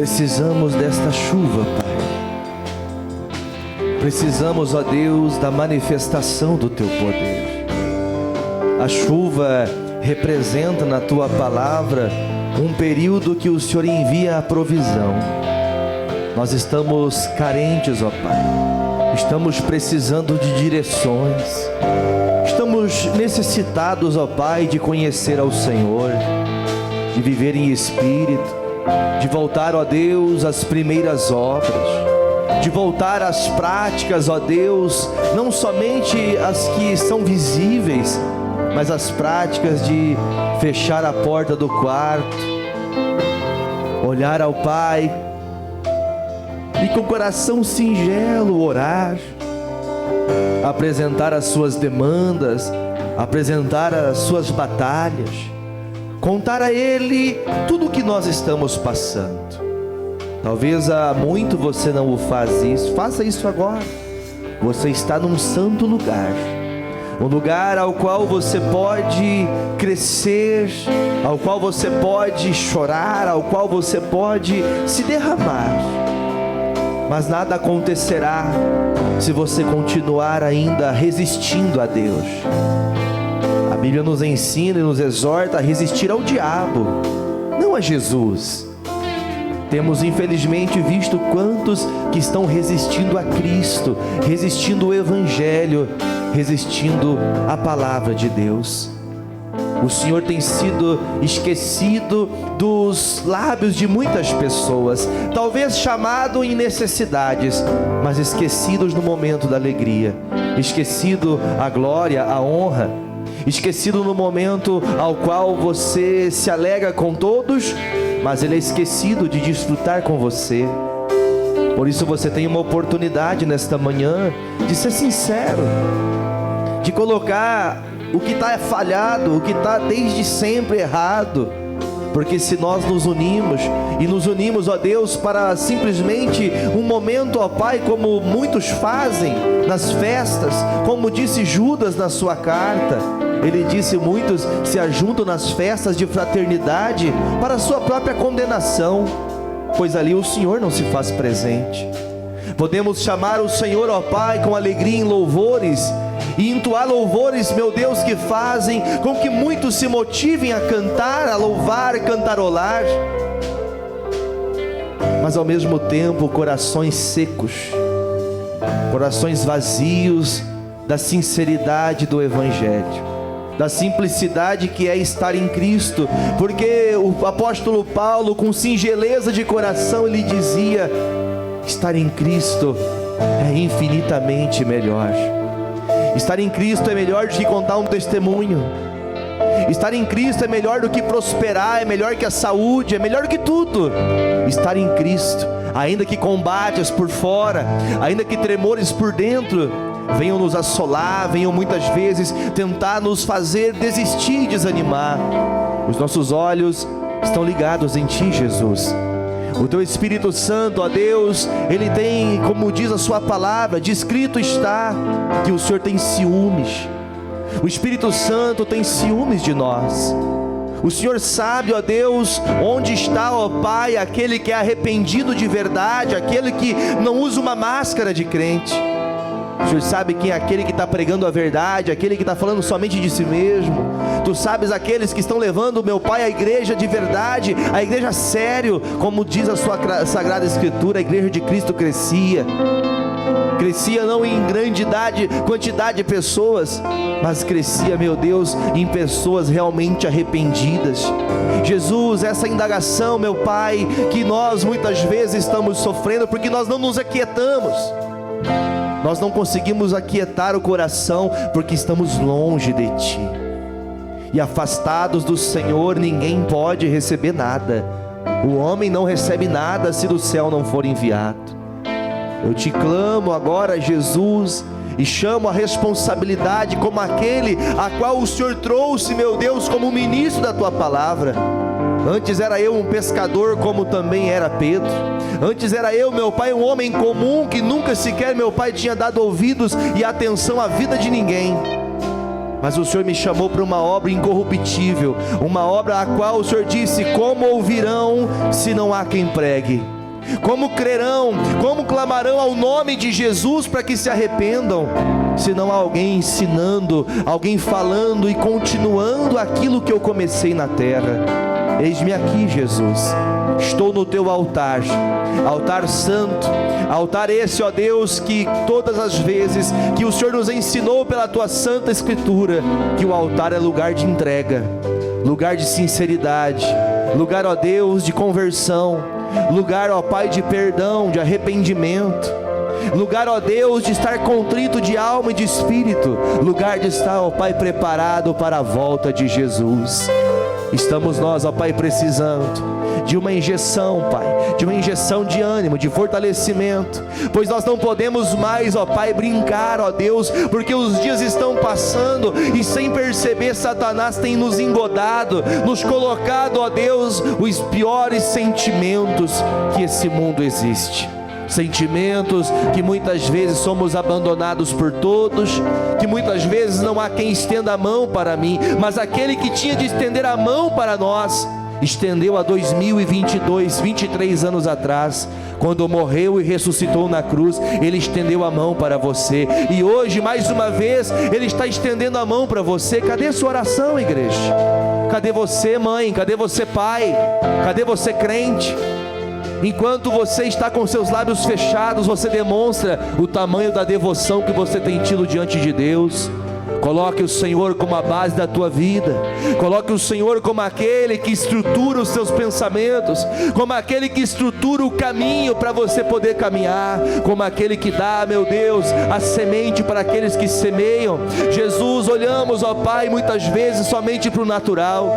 Precisamos desta chuva, Pai. Precisamos, ó Deus, da manifestação do Teu poder. A chuva representa na Tua palavra um período que o Senhor envia a provisão. Nós estamos carentes, ó Pai. Estamos precisando de direções. Estamos necessitados, ó Pai, de conhecer ao Senhor, de viver em espírito, de voltar, ó Deus, às primeiras obras, de voltar às práticas, ó Deus, não somente as que são visíveis, mas as práticas de fechar a porta do quarto, olhar ao Pai e com o coração singelo orar, apresentar as suas demandas, apresentar as suas batalhas, contar a Ele tudo o que nós estamos passando. Talvez há muito você não o faz isso. Faça isso agora. Você está num santo lugar, um lugar ao qual você pode crescer, ao qual você pode chorar, ao qual você pode se derramar. Mas nada acontecerá se você continuar ainda resistindo a Deus. A Bíblia nos ensina e nos exorta a resistir ao diabo, não a Jesus. Temos infelizmente visto quantos que estão resistindo a Cristo, resistindo ao Evangelho, resistindo à palavra de Deus. O Senhor tem sido esquecido dos lábios de muitas pessoas, talvez chamado em necessidades, mas esquecidos no momento da alegria, esquecido a glória, a honra, esquecido no momento ao qual você se alegra com todos, mas Ele é esquecido de desfrutar com você. Por isso você tem uma oportunidade nesta manhã de ser sincero, de colocar o que está falhado, o que está desde sempre errado. Porque se nós nos unimos, ó Deus, para simplesmente um momento, ó Pai, como muitos fazem nas festas, como disse Judas na sua carta, ele disse: muitos se ajuntam nas festas de fraternidade para a sua própria condenação, pois ali o Senhor não se faz presente. Podemos chamar o Senhor, ó Pai, com alegria em louvores, e entoar louvores, meu Deus, que fazem com que muitos se motivem a cantar, a louvar, a cantarolar, mas ao mesmo tempo corações secos, corações vazios da sinceridade do Evangelho, da simplicidade que é estar em Cristo. Porque o apóstolo Paulo, com singeleza de coração, ele dizia: estar em Cristo é infinitamente melhor. Estar em Cristo é melhor do que contar um testemunho. Estar em Cristo é melhor do que prosperar, é melhor que a saúde, é melhor que tudo. Estar em Cristo, ainda que combates por fora, ainda que tremores por dentro venham nos assolar, venham muitas vezes tentar nos fazer desistir e desanimar, os nossos olhos estão ligados em Ti, Jesus. O Teu Espírito Santo, ó Deus, Ele tem, como diz a Sua palavra, descrito está que o Senhor tem ciúmes. O Espírito Santo tem ciúmes de nós. O Senhor sabe, ó Deus, onde está, ó Pai, aquele que é arrependido de verdade, aquele que não usa uma máscara de crente. O Senhor sabe quem é aquele que está pregando a verdade, aquele que está falando somente de si mesmo. Tu sabes aqueles que estão levando, meu Pai, a igreja de verdade, a igreja a sério, como diz a Sua Sagrada Escritura. A igreja de Cristo crescia não em quantidade de pessoas, mas crescia, meu Deus, em pessoas realmente arrependidas. Jesus, essa indagação, meu Pai, que nós muitas vezes estamos sofrendo, porque nós não nos aquietamos. Nós não conseguimos aquietar o coração, porque estamos longe de Ti. E afastados do Senhor, ninguém pode receber nada. O homem não recebe nada se do céu não for enviado. Eu Te clamo agora, Jesus, e chamo a responsabilidade como aquele a qual o Senhor trouxe, meu Deus, como ministro da Tua palavra. Antes era eu um pescador, como também era Pedro. Antes era eu, meu Pai, um homem comum, que nunca sequer, meu Pai, tinha dado ouvidos e atenção à vida de ninguém. mas o Senhor me chamou para uma obra incorruptível, uma obra a qual o Senhor disse: como ouvirão se não há quem pregue? Como crerão, como clamarão ao nome de Jesus para que se arrependam, se não há alguém ensinando, alguém falando e continuando aquilo que eu comecei na terra? Eis-me aqui, Jesus, estou no teu altar, altar santo, altar esse, ó Deus, que todas as vezes que o Senhor nos ensinou pela tua santa escritura, que o altar é lugar de entrega, lugar de sinceridade, lugar, ó Deus, de conversão, lugar, ó Pai, de perdão, de arrependimento, lugar, ó Deus, de estar contrito de alma e de espírito, lugar de estar, ó Pai, preparado para a volta de Jesus. Estamos nós, ó Pai, precisando de uma injeção, Pai, de uma injeção de ânimo, de fortalecimento, pois nós não podemos mais, ó Pai, brincar, ó Deus, porque os dias estão passando e sem perceber Satanás tem nos engodado, nos colocado, ó Deus, os piores sentimentos que esse mundo existe. Sentimentos que muitas vezes somos abandonados por todos, que muitas vezes não há quem estenda a mão para mim, mas aquele que tinha de estender a mão para nós, estendeu há 23 anos atrás, quando morreu e ressuscitou na cruz. Ele estendeu a mão para você, e hoje mais uma vez Ele está estendendo a mão para você. Cadê sua oração, igreja? Cadê você, mãe? Cadê você, pai? Cadê você, crente? Enquanto você está com seus lábios fechados, você demonstra o tamanho da devoção que você tem tido diante de Deus. Coloque o Senhor como a base da tua vida, coloque o Senhor como aquele que estrutura os seus pensamentos, como aquele que estrutura o caminho para você poder caminhar, como aquele que dá, meu Deus, a semente para aqueles que semeiam. Jesus, olhamos, ó Pai, muitas vezes somente para o natural.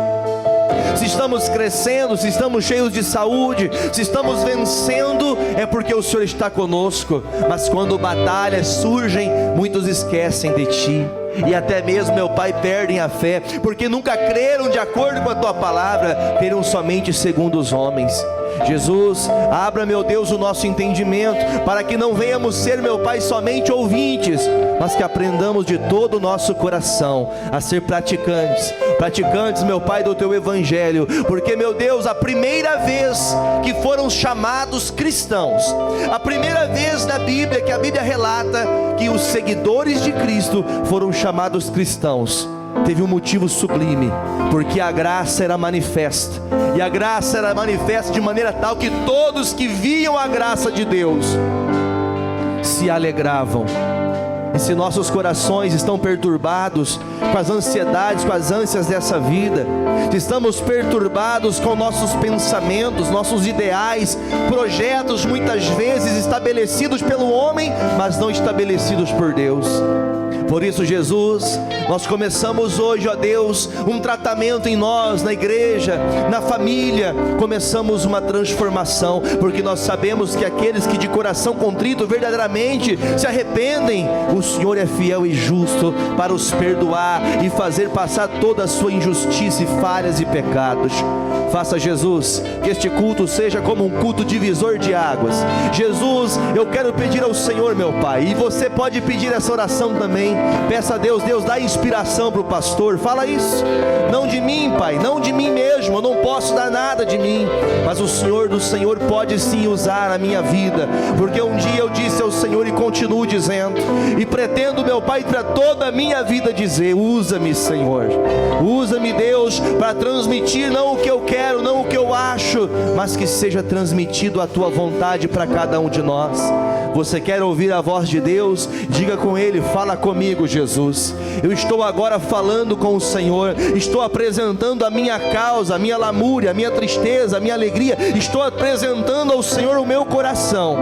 Se estamos crescendo, se estamos cheios de saúde, se estamos vencendo, é porque o Senhor está conosco. Mas quando batalhas surgem, muitos esquecem de Ti, e até mesmo, meu Pai, perdem a fé, porque nunca creram de acordo com a Tua palavra, creram somente segundo os homens. Jesus, abra, meu Deus, o nosso entendimento, para que não venhamos ser, meu Pai, somente ouvintes, mas que aprendamos de todo o nosso coração a ser praticantes, meu Pai, do Teu Evangelho, porque, meu Deus, a primeira vez que foram chamados cristãos, a primeira vez na Bíblia, que a Bíblia relata que os seguidores de Cristo foram chamados cristãos, teve um motivo sublime, porque a graça era manifesta, e a graça era manifesta de maneira tal que todos que viam a graça de Deus se alegravam. E se nossos corações estão perturbados com as ansiedades, com as ânsias dessa vida, se estamos perturbados com nossos pensamentos, nossos ideais, projetos muitas vezes estabelecidos pelo homem, mas não estabelecidos por Deus. Por isso, Jesus, nós começamos hoje, ó Deus, um tratamento em nós, na igreja, na família. Começamos uma transformação, porque nós sabemos que aqueles que de coração contrito verdadeiramente se arrependem, o Senhor é fiel e justo para os perdoar e fazer passar toda a sua injustiça e falhas e pecados. Faça, Jesus, que este culto seja como um culto divisor de águas. Jesus, eu quero pedir ao Senhor, meu Pai, e você pode pedir essa oração também. Peça a Deus, Deus dá inspiração para o pastor. Fala isso, não de mim, Pai, não de mim mesmo, eu não posso dar nada de mim, mas o Senhor do Senhor pode sim usar a minha vida, porque um dia eu disse ao Senhor e continuo dizendo, e pretendo, meu Pai, para toda a minha vida dizer: usa-me, Senhor, usa-me, Deus, para transmitir não o que eu quero, não o que eu acho, mas que seja transmitido a Tua vontade para cada um de nós. Você quer ouvir a voz de Deus? Diga com Ele: fala comigo, Jesus, eu estou agora falando com o Senhor, estou apresentando a minha causa, a minha lamúria, a minha tristeza, a minha alegria, estou apresentando ao Senhor o meu coração,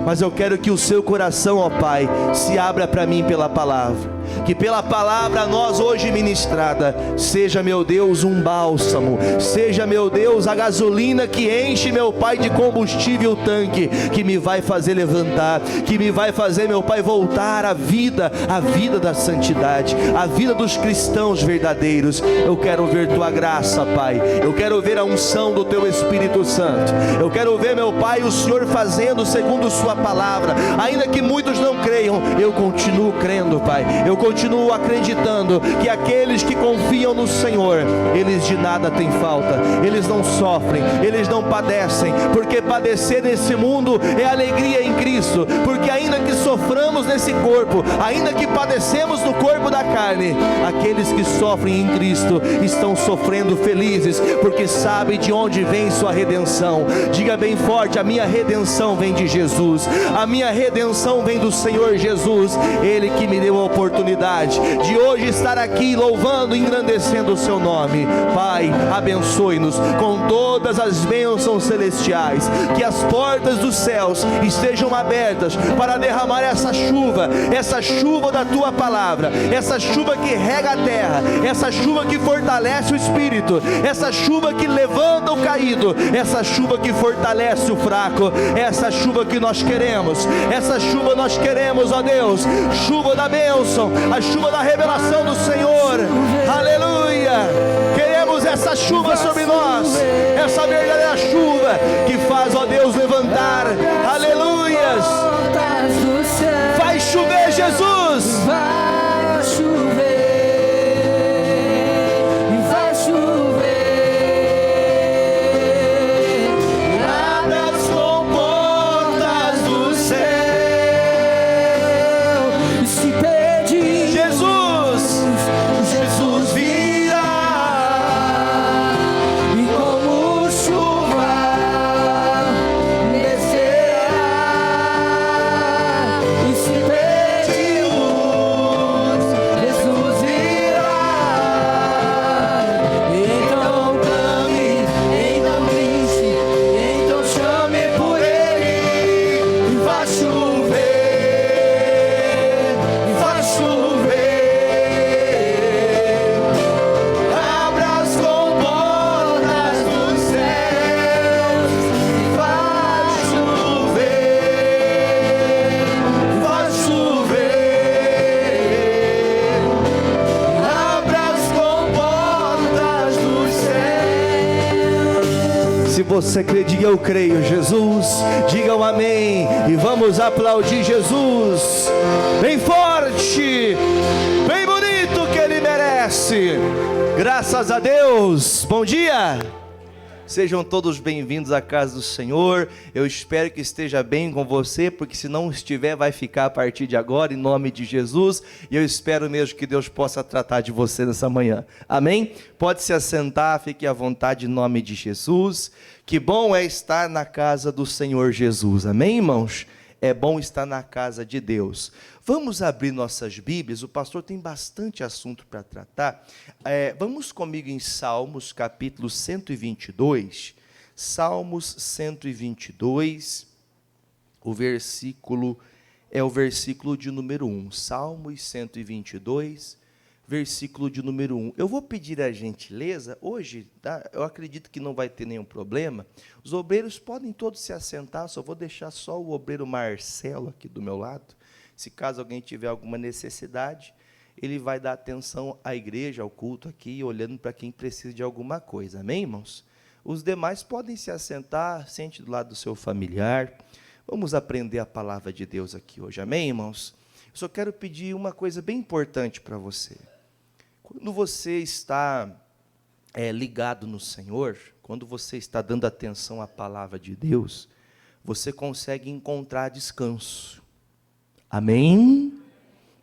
mas eu quero que o seu coração, ó Pai, se abra para mim pela palavra, que pela palavra nós hoje ministrada, seja, meu Deus, um bálsamo, seja, meu Deus, a gasolina que enche, meu Pai, de combustível o tanque, que me vai fazer levantar, que me vai fazer, meu Pai, voltar à vida, a vida da santidade, a vida dos cristãos verdadeiros. Eu quero ver Tua graça, Pai, eu quero ver a unção do Teu Espírito Santo, eu quero ver, meu Pai, o Senhor fazendo segundo Sua tua palavra. Ainda que muitos não creiam, eu continuo crendo, Pai. Eu continuo acreditando que aqueles que confiam no Senhor, eles de nada têm falta, eles não sofrem, eles não padecem, porque padecer nesse mundo é alegria em Cristo, porque ainda que soframos nesse corpo, ainda que padecemos no corpo da carne, aqueles que sofrem em Cristo estão sofrendo felizes, porque sabem de onde vem sua redenção. Diga bem forte: a minha redenção vem de Jesus, a minha redenção vem do Senhor Jesus, Ele que me deu a oportunidade de hoje estar aqui louvando e engrandecendo o seu nome. Pai, abençoe-nos com todas as bênçãos celestiais, que as portas dos céus estejam abertas para derramar essa chuva da tua palavra, essa chuva que rega a terra, essa chuva que fortalece o espírito, essa chuva que levanta o caído, essa chuva que fortalece o fraco, essa chuva que nós queremos, essa chuva nós queremos, ó Deus, chuva da bênção, a chuva da revelação do Senhor. Aleluia! Queremos essa chuva sobre nós, essa verdadeira chuva que faz, ó Deus, levantar, aleluias. Vai chover, Jesus. Vai chover, vai chover. Abra as comportas do céu. E se pedir, Jesus virá. e como chuva descerá. E se pedir, Jesus virá. Então clame, então grite, então chame por Ele. E vai chover, e vai chover. Abra as comportas dos céus. E vai chover, vai chover. Abra as comportas dos céus. Se você crê, diga: eu creio, Jesus. Diga um amém e vamos aplaudir Jesus bem forte, bem bonito, que Ele merece. Graças a Deus. Bom dia. Sejam todos bem-vindos à casa do Senhor. Eu espero que esteja bem com você, porque se não estiver, vai ficar a partir de agora, em nome de Jesus. E eu espero mesmo que Deus possa tratar de você nessa manhã. Amém? Pode se assentar, fique à vontade em nome de Jesus. Que bom é estar na casa do Senhor Jesus. Amém, irmãos? É bom estar na casa de Deus. Vamos abrir nossas Bíblias, o pastor tem bastante assunto para tratar. Vamos comigo em Salmos, capítulo 122. Salmos 122, o versículo é o versículo de número 1. Salmos 122, versículo de número 1. Eu vou pedir a gentileza, hoje, tá? Eu acredito que não vai ter nenhum problema. Os obreiros podem todos se assentar, só vou deixar só o obreiro Marcelo aqui do meu lado. Se caso alguém tiver alguma necessidade, ele vai dar atenção à igreja, ao culto aqui, olhando para quem precisa de alguma coisa. Amém, irmãos? Os demais podem se assentar, sente do lado do seu familiar. Vamos aprender a palavra de Deus aqui hoje. Amém, irmãos? Eu só quero pedir uma coisa bem importante para você. Quando você está ligado no Senhor, quando você está dando atenção à palavra de Deus, você consegue encontrar descanso. Amém?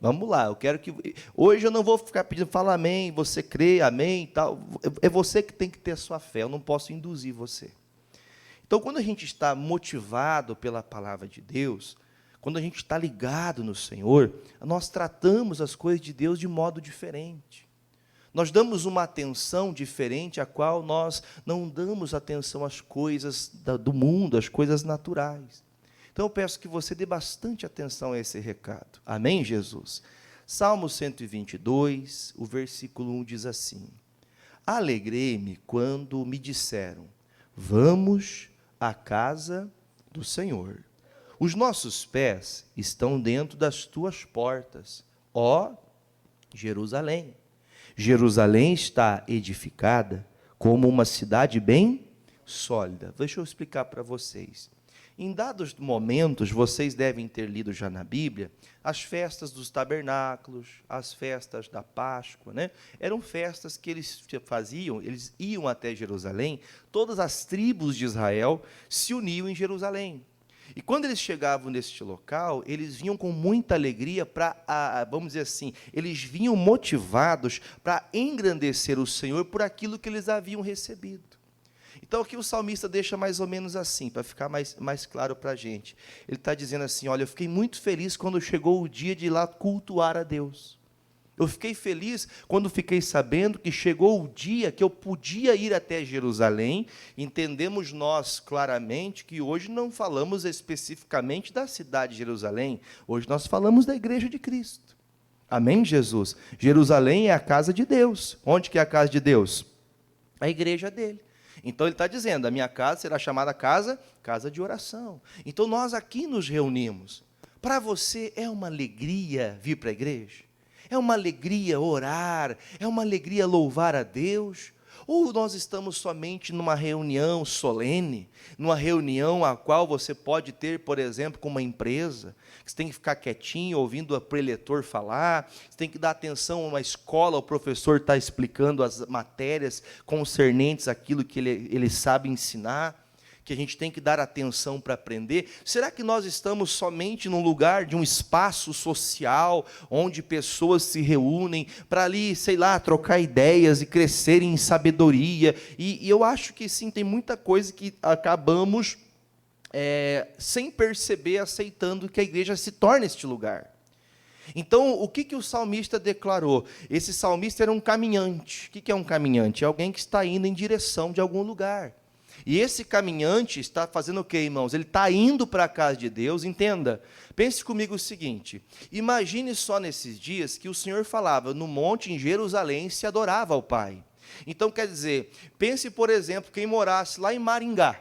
Vamos lá, eu quero que... Hoje eu não vou ficar pedindo, fala amém, você crê, amém, tal. É você que tem que ter a sua fé, eu não posso induzir você. Então, quando a gente está motivado pela palavra de Deus, quando a gente está ligado no Senhor, nós tratamos as coisas de Deus de modo diferente. Nós damos uma atenção diferente, a qual nós não damos atenção às coisas do mundo, às coisas naturais. Então eu peço que você dê bastante atenção a esse recado. Amém, Jesus? Salmo 122, o versículo 1 diz assim: Alegrei-me quando me disseram, vamos à casa do Senhor. Os nossos pés estão dentro das tuas portas, ó Jerusalém. Jerusalém está edificada como uma cidade bem sólida. Deixa eu explicar para vocês. Em dados momentos, vocês devem ter lido já na Bíblia, as festas dos tabernáculos, as festas da Páscoa, né? Eram festas que eles faziam, eles iam até Jerusalém, todas as tribos de Israel se uniam em Jerusalém. E quando eles chegavam neste local, eles vinham com muita alegria para, vamos dizer assim, eles vinham motivados para engrandecer o Senhor por aquilo que eles haviam recebido. Então, aqui o salmista deixa mais ou menos assim, para ficar mais claro para a gente. Ele está dizendo assim, olha, eu fiquei muito feliz quando chegou o dia de ir lá cultuar a Deus. Eu fiquei feliz quando fiquei sabendo que chegou o dia que eu podia ir até Jerusalém. Entendemos nós claramente que hoje não falamos especificamente da cidade de Jerusalém. Hoje nós falamos da igreja de Cristo. Amém, Jesus? Jerusalém é a casa de Deus. Onde que é a casa de Deus? A igreja dele. Então ele está dizendo, a minha casa será chamada casa de oração. Então nós aqui nos reunimos. Para você é uma alegria vir para a igreja? É uma alegria orar? É uma alegria louvar a Deus? Ou nós estamos somente numa reunião solene, numa reunião a qual você pode ter, por exemplo, com uma empresa, que você tem que ficar quietinho, ouvindo o preletor falar, você tem que dar atenção a uma escola, o professor está explicando as matérias concernentes àquilo que ele sabe ensinar, que a gente tem que dar atenção para aprender. Será que nós estamos somente num lugar de um espaço social, onde pessoas se reúnem para ali, sei lá, trocar ideias e crescerem em sabedoria? E eu acho que sim, tem muita coisa que acabamos, sem perceber, aceitando que a igreja se torne este lugar. Então, o que o salmista declarou? Esse salmista era um caminhante. O que é um caminhante? É alguém que está indo em direção de algum lugar. E esse caminhante está fazendo o quê, irmãos? Ele está indo para a casa de Deus, entenda. Pense comigo o seguinte, imagine só nesses dias que o Senhor falava, no monte em Jerusalém se adorava ao Pai. Então, quer dizer, pense, por exemplo, quem morasse lá em Maringá.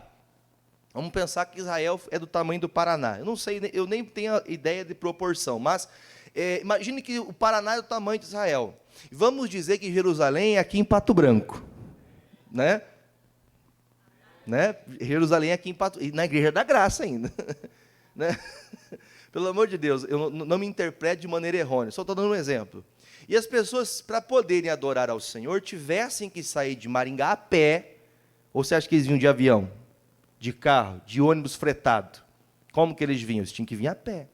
Vamos pensar que Israel é do tamanho do Paraná. Eu não sei, eu nem tenho ideia de proporção, mas imagine que o Paraná é do tamanho de Israel. Vamos dizer que Jerusalém é aqui em Pato Branco, né? Jerusalém aqui e na Igreja da Graça ainda. Né? Pelo amor de Deus, eu não me interprete de maneira errônea, só estou dando um exemplo. E as pessoas, para poderem adorar ao Senhor, tivessem que sair de Maringá a pé, ou você acha que eles vinham de avião, de carro, de ônibus fretado? Como que eles vinham? Eles tinham que vir a pé.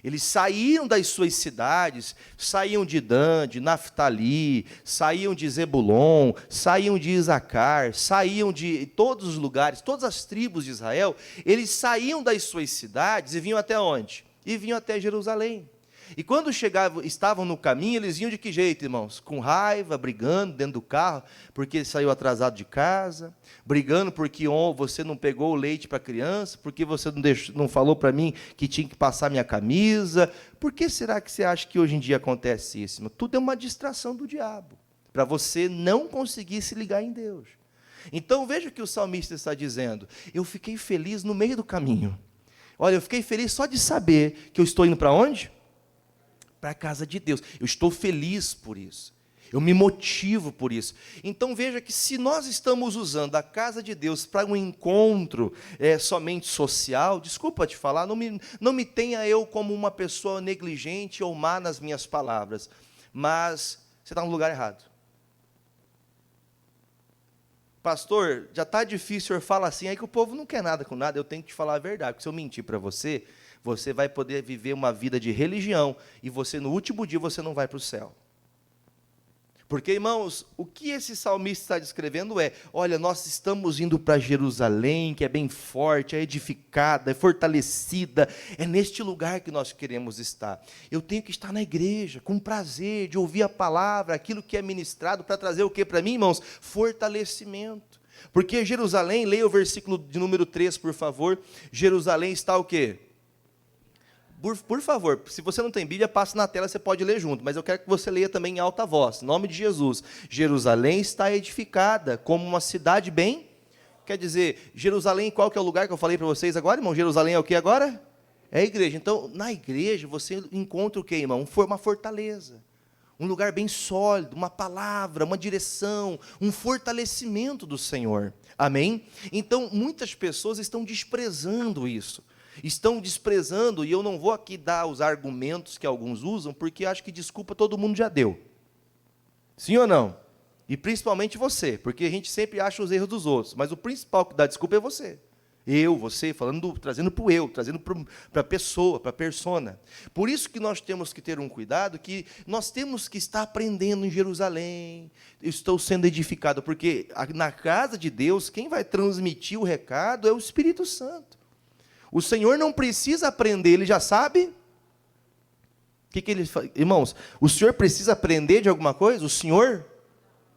Eles saíam das suas cidades, saíam de Dan, de Naftali, saíam de Zebulon, saíam de Isacar, saíam de todos os lugares, todas as tribos de Israel, eles saíam das suas cidades e vinham até onde? E vinham até Jerusalém. E quando chegavam, estavam no caminho, eles vinham de que jeito, irmãos? Com raiva, brigando dentro do carro, porque saiu atrasado de casa, brigando porque você não pegou o leite para a criança, porque você não falou para mim que tinha que passar minha camisa. Por que será que você acha que hoje em dia acontece isso? Tudo é uma distração do diabo, para você não conseguir se ligar em Deus. Então veja o que o salmista está dizendo, eu fiquei feliz no meio do caminho. Olha, eu fiquei feliz só de saber que eu estou indo para onde? Para a casa de Deus. Eu estou feliz por isso. Eu me motivo por isso. Então veja que se nós estamos usando a casa de Deus para um encontro somente social, desculpa te falar, não me tenha eu como uma pessoa negligente ou má nas minhas palavras, mas você está no lugar errado. Pastor, já está difícil, o senhor fala assim, aí que o povo não quer nada com nada, eu tenho que te falar a verdade, porque se eu mentir para você, você vai poder viver uma vida de religião, e você, no último dia, você não vai para o céu. Porque, irmãos, o que esse salmista está descrevendo olha, nós estamos indo para Jerusalém, que é bem forte, é edificada, é fortalecida, é neste lugar que nós queremos estar. Eu tenho que estar na igreja, com prazer, de ouvir a palavra, aquilo que é ministrado, para trazer o que para mim, irmãos? Fortalecimento. Porque Jerusalém, leia o versículo de número 3, por favor, Jerusalém está o quê? Por favor, se você não tem Bíblia, passa na tela, você pode ler junto, mas eu quero que você leia também em alta voz, em nome de Jesus. Jerusalém está edificada como uma cidade bem, quer dizer, Jerusalém, qual que é o lugar que eu falei para vocês agora, irmão? Jerusalém é o que agora? É a igreja. Então, na igreja, você encontra o que, irmão? Uma fortaleza, um lugar bem sólido, uma palavra, uma direção, um fortalecimento do Senhor. Amém? Então, muitas pessoas estão desprezando isso. Estão desprezando, e eu não vou aqui dar os argumentos que alguns usam, porque acho que desculpa todo mundo já deu. Sim ou não? E principalmente você, porque a gente sempre acha os erros dos outros, mas o principal que dá desculpa é você. Eu, você, trazendo para o eu, trazendo para a pessoa, para a persona. Por isso que nós temos que ter um cuidado, que nós temos que estar aprendendo em Jerusalém. Eu estou sendo edificado, porque na casa de Deus, quem vai transmitir o recado é o Espírito Santo. O Senhor não precisa aprender, Ele já sabe. O que ele faz? Irmãos, o Senhor precisa aprender de alguma coisa? O Senhor,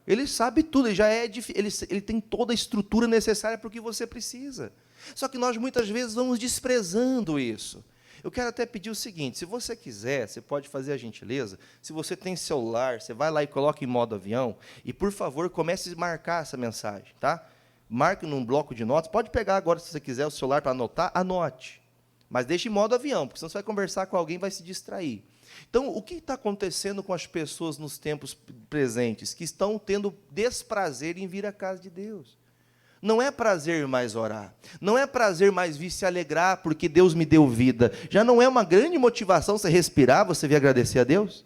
Ele sabe tudo, ele tem toda a estrutura necessária para o que você precisa. Só que nós muitas vezes vamos desprezando isso. Eu quero até pedir o seguinte, se você quiser, você pode fazer a gentileza, se você tem celular, você vai lá e coloca em modo avião, e por favor, comece a marcar essa mensagem, tá? Marque num bloco de notas, pode pegar agora, se você quiser, o celular para anotar, anote. Mas deixe em modo avião, porque senão você vai conversar com alguém e vai se distrair. Então, o que está acontecendo com as pessoas nos tempos presentes, que estão tendo desprazer em vir à casa de Deus? Não é prazer mais orar, não é prazer mais vir se alegrar porque Deus me deu vida. Já não é uma grande motivação você respirar, você vir agradecer a Deus?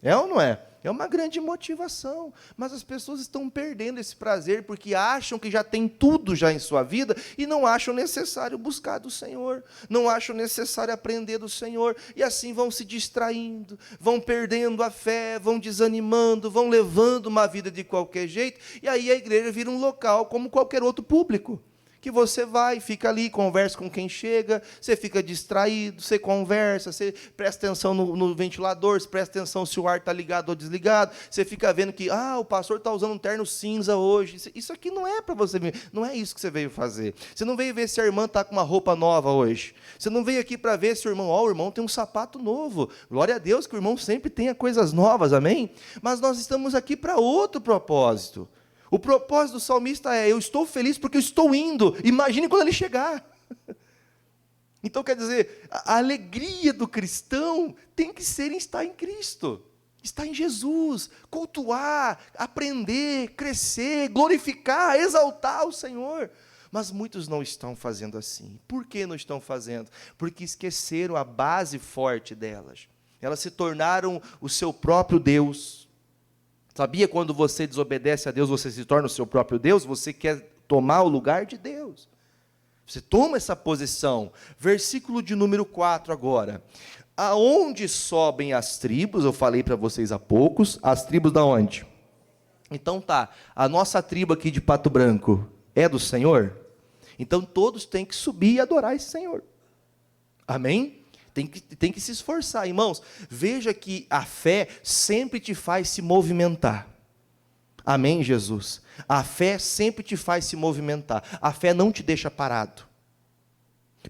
É ou não é? É uma grande motivação, mas as pessoas estão perdendo esse prazer porque acham que já tem tudo já em sua vida e não acham necessário buscar do Senhor, não acham necessário aprender do Senhor, e assim vão se distraindo, vão perdendo a fé, vão desanimando, vão levando uma vida de qualquer jeito, e aí a igreja vira um local como qualquer outro público, que você vai, fica ali, conversa com quem chega, você fica distraído, você conversa, você presta atenção no ventilador, você presta atenção se o ar está ligado ou desligado, você fica vendo que, o pastor está usando um terno cinza hoje. Isso aqui não é para você ver, não é isso que você veio fazer. Você não veio ver se a irmã está com uma roupa nova hoje. Você não veio aqui para ver se o irmão tem um sapato novo. Glória a Deus que o irmão sempre tenha coisas novas, amém? Mas nós estamos aqui para outro propósito. O propósito do salmista é, eu estou feliz porque eu estou indo, imagine quando ele chegar. Então, quer dizer, a alegria do cristão tem que ser em estar em Cristo, estar em Jesus, cultuar, aprender, crescer, glorificar, exaltar o Senhor. Mas muitos não estão fazendo assim. Por que não estão fazendo? Porque esqueceram a base forte delas. Elas se tornaram o seu próprio Deus. Sabia, quando você desobedece a Deus, você se torna o seu próprio Deus? Você quer tomar o lugar de Deus. Você toma essa posição. Versículo de número 4 agora. Aonde sobem as tribos, eu falei para vocês há poucos, as tribos da onde? Então tá, a nossa tribo aqui de Pato Branco é do Senhor? Então todos têm que subir e adorar esse Senhor. Amém? Tem que se esforçar, irmãos. Veja que a fé sempre te faz se movimentar. Amém, Jesus? A fé sempre te faz se movimentar. A fé não te deixa parado.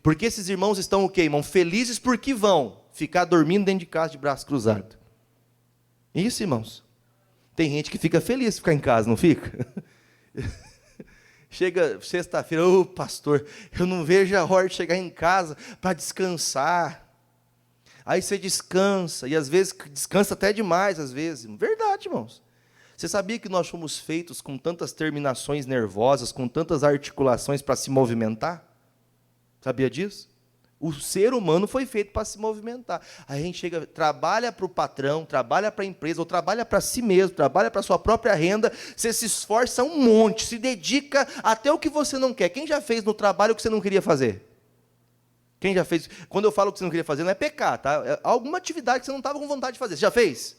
Porque esses irmãos estão o quê, irmão? Felizes porque vão ficar dormindo dentro de casa de braço cruzado. Isso, irmãos. Tem gente que fica feliz de ficar em casa, não fica? Chega sexta-feira, pastor, eu não vejo a hora de chegar em casa para descansar. Aí você descansa, e às vezes descansa até demais, às vezes. Verdade, irmãos. Você sabia que nós fomos feitos com tantas terminações nervosas, com tantas articulações para se movimentar? Sabia disso? O ser humano foi feito para se movimentar. Aí a gente chega, trabalha para o patrão, trabalha para a empresa, ou trabalha para si mesmo, trabalha para a sua própria renda, você se esforça um monte, se dedica até o que você não quer. Quem já fez no trabalho o que você não queria fazer? Quem já fez? Quando eu falo que você não queria fazer, não é pecar, tá? É alguma atividade que você não estava com vontade de fazer. Você já fez?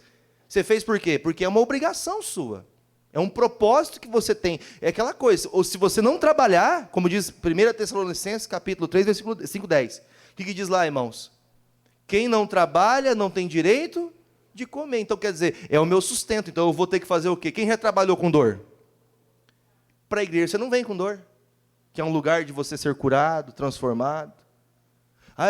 Você fez por quê? Porque é uma obrigação sua. É um propósito que você tem. É aquela coisa, ou se você não trabalhar, como diz 1 Tessalonicenses, capítulo 3, versículo 5, 10. O que diz lá, irmãos? Quem não trabalha não tem direito de comer. Então, quer dizer, é o meu sustento. Então, eu vou ter que fazer o quê? Quem já trabalhou com dor? Para a igreja, você não vem com dor. Que é um lugar de você ser curado, transformado.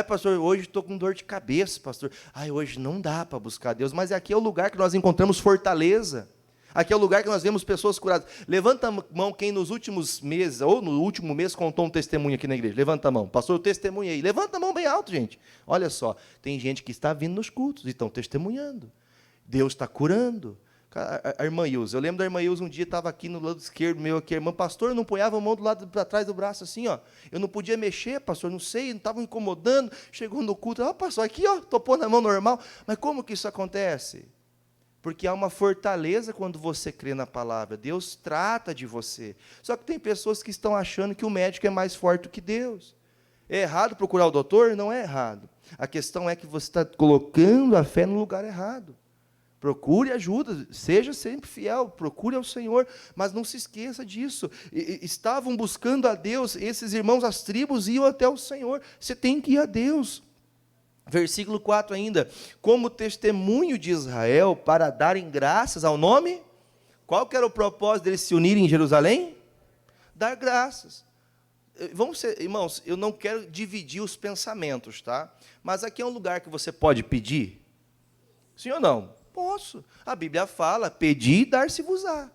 Pastor, hoje estou com dor de cabeça, pastor. Hoje não dá para buscar Deus, mas aqui é o lugar que nós encontramos fortaleza. Aqui é o lugar que nós vemos pessoas curadas. Levanta a mão quem nos últimos meses, ou no último mês, contou um testemunho aqui na igreja. Levanta a mão. Pastor, eu testemunhei. Levanta a mão bem alto, gente. Olha só, tem gente que está vindo nos cultos e estão testemunhando. Deus está curando. A irmã Ilza, eu lembro da irmã Ilza, um dia estava aqui no lado esquerdo meu, aqui, a irmã, pastor, eu não ponhava a mão do lado para trás do braço assim, ó. Eu não podia mexer, pastor, não sei, não estava incomodando. Chegou no culto, pastor, aqui, ó, estou pondo a mão normal. Mas como que isso acontece? Porque há uma fortaleza quando você crê na palavra. Deus trata de você. Só que tem pessoas que estão achando que o médico é mais forte que Deus. É errado procurar o doutor? Não é errado. A questão é que você está colocando a fé no lugar errado. Procure ajuda, seja sempre fiel, procure ao Senhor, mas não se esqueça disso. Estavam buscando a Deus, esses irmãos, as tribos iam até o Senhor. Você tem que ir a Deus. Versículo 4 ainda, como testemunho de Israel, para darem graças ao nome, qual que era o propósito deles se unirem em Jerusalém? Dar graças. Vamos ser, irmãos, eu não quero dividir os pensamentos, tá? Mas aqui é um lugar que você pode pedir? Sim ou não? Posso. A Bíblia fala, pedi e dar-se-vos-á.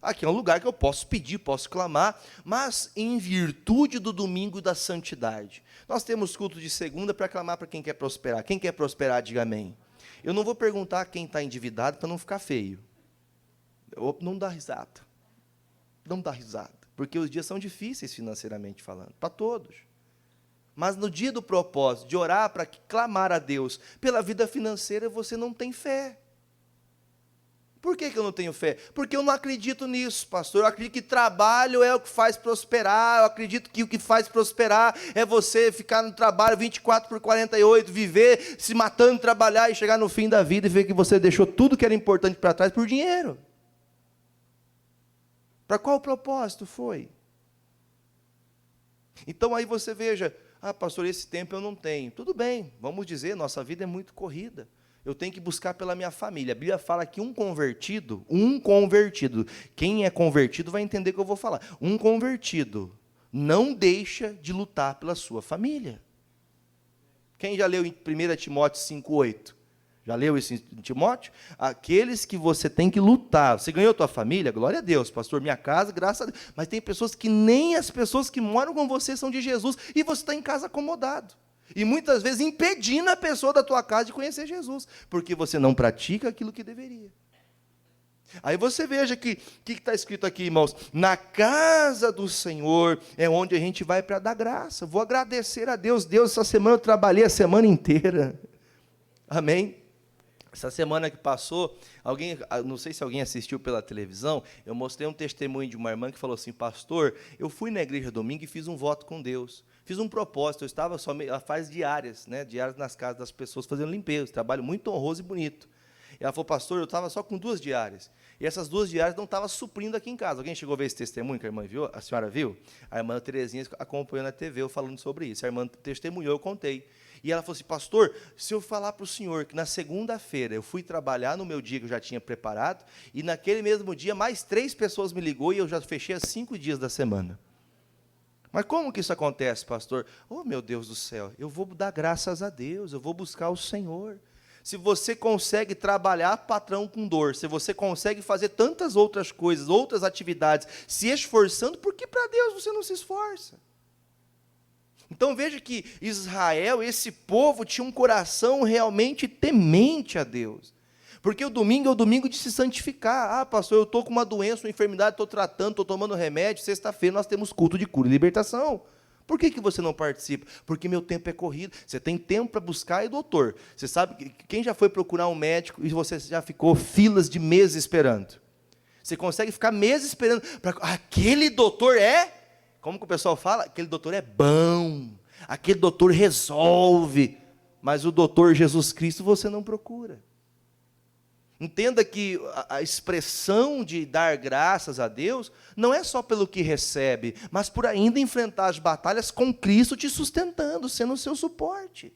Aqui é um lugar que eu posso pedir, posso clamar, mas em virtude do domingo da santidade. Nós temos culto de segunda para clamar para quem quer prosperar. Quem quer prosperar, diga amém. Eu não vou perguntar quem está endividado para não ficar feio. Não dá risada. Não dá risada. Porque os dias são difíceis financeiramente falando, para todos. Mas no dia do propósito, de orar para clamar a Deus pela vida financeira, você não tem fé. Por que eu não tenho fé? Porque eu não acredito nisso, pastor. Eu acredito que trabalho é o que faz prosperar. Eu acredito que o que faz prosperar é você ficar no trabalho 24/48, viver se matando, trabalhar e chegar no fim da vida e ver que você deixou tudo que era importante para trás por dinheiro. Para qual propósito foi? Então aí você veja, pastor, esse tempo eu não tenho. Tudo bem, vamos dizer, nossa vida é muito corrida. Eu tenho que buscar pela minha família. A Bíblia fala que um convertido, quem é convertido vai entender o que eu vou falar. Um convertido não deixa de lutar pela sua família. Quem já leu em 1 Timóteo 5,8? Já leu isso em Timóteo? Aqueles que você tem que lutar. Você ganhou a tua família? Glória a Deus, pastor, minha casa, graças a Deus. Mas tem pessoas que nem as pessoas que moram com você são de Jesus, e você está em casa acomodado. E muitas vezes impedindo a pessoa da tua casa de conhecer Jesus, porque você não pratica aquilo que deveria. Aí você veja que está escrito aqui, irmãos, na casa do Senhor é onde a gente vai para dar graça. Vou agradecer a Deus. Deus, essa semana eu trabalhei a semana inteira. Amém? Essa semana que passou, não sei se alguém assistiu pela televisão, eu mostrei um testemunho de uma irmã que falou assim, pastor, eu fui na igreja domingo e fiz um voto com Deus. Fiz um propósito, eu estava ela faz diárias, diárias nas casas das pessoas fazendo limpeza, trabalho muito honroso e bonito. E ela falou, pastor, eu estava só com 2 diárias. E essas 2 diárias não estavam suprindo aqui em casa. Alguém chegou a ver esse testemunho que a irmã viu? A senhora viu? A irmã Terezinha acompanhou na TV eu falando sobre isso. A irmã testemunhou, eu contei. E ela falou assim, pastor, se eu falar para o senhor que na segunda-feira eu fui trabalhar no meu dia que eu já tinha preparado, e naquele mesmo dia mais 3 pessoas me ligou e eu já fechei as 5 dias da semana. Mas como que isso acontece, pastor? Oh, meu Deus do céu, eu vou dar graças a Deus, eu vou buscar o Senhor. Se você consegue trabalhar, patrão, com dor, se você consegue fazer tantas outras coisas, outras atividades, se esforçando, por que para Deus você não se esforça? Então veja que Israel, esse povo, tinha um coração realmente temente a Deus. Porque o domingo é o domingo de se santificar. Pastor, eu estou com uma doença, uma enfermidade, estou tratando, estou tomando remédio, sexta-feira nós temos culto de cura e libertação. Por que você não participa? Porque meu tempo é corrido. Você tem tempo para buscar e doutor. Você sabe, quem já foi procurar um médico e você já ficou filas de meses esperando? Você consegue ficar meses esperando. Aquele doutor como que o pessoal fala? Aquele doutor é bom. Aquele doutor resolve. Mas o doutor Jesus Cristo você não procura. Entenda que a expressão de dar graças a Deus não é só pelo que recebe, mas por ainda enfrentar as batalhas com Cristo te sustentando, sendo o seu suporte.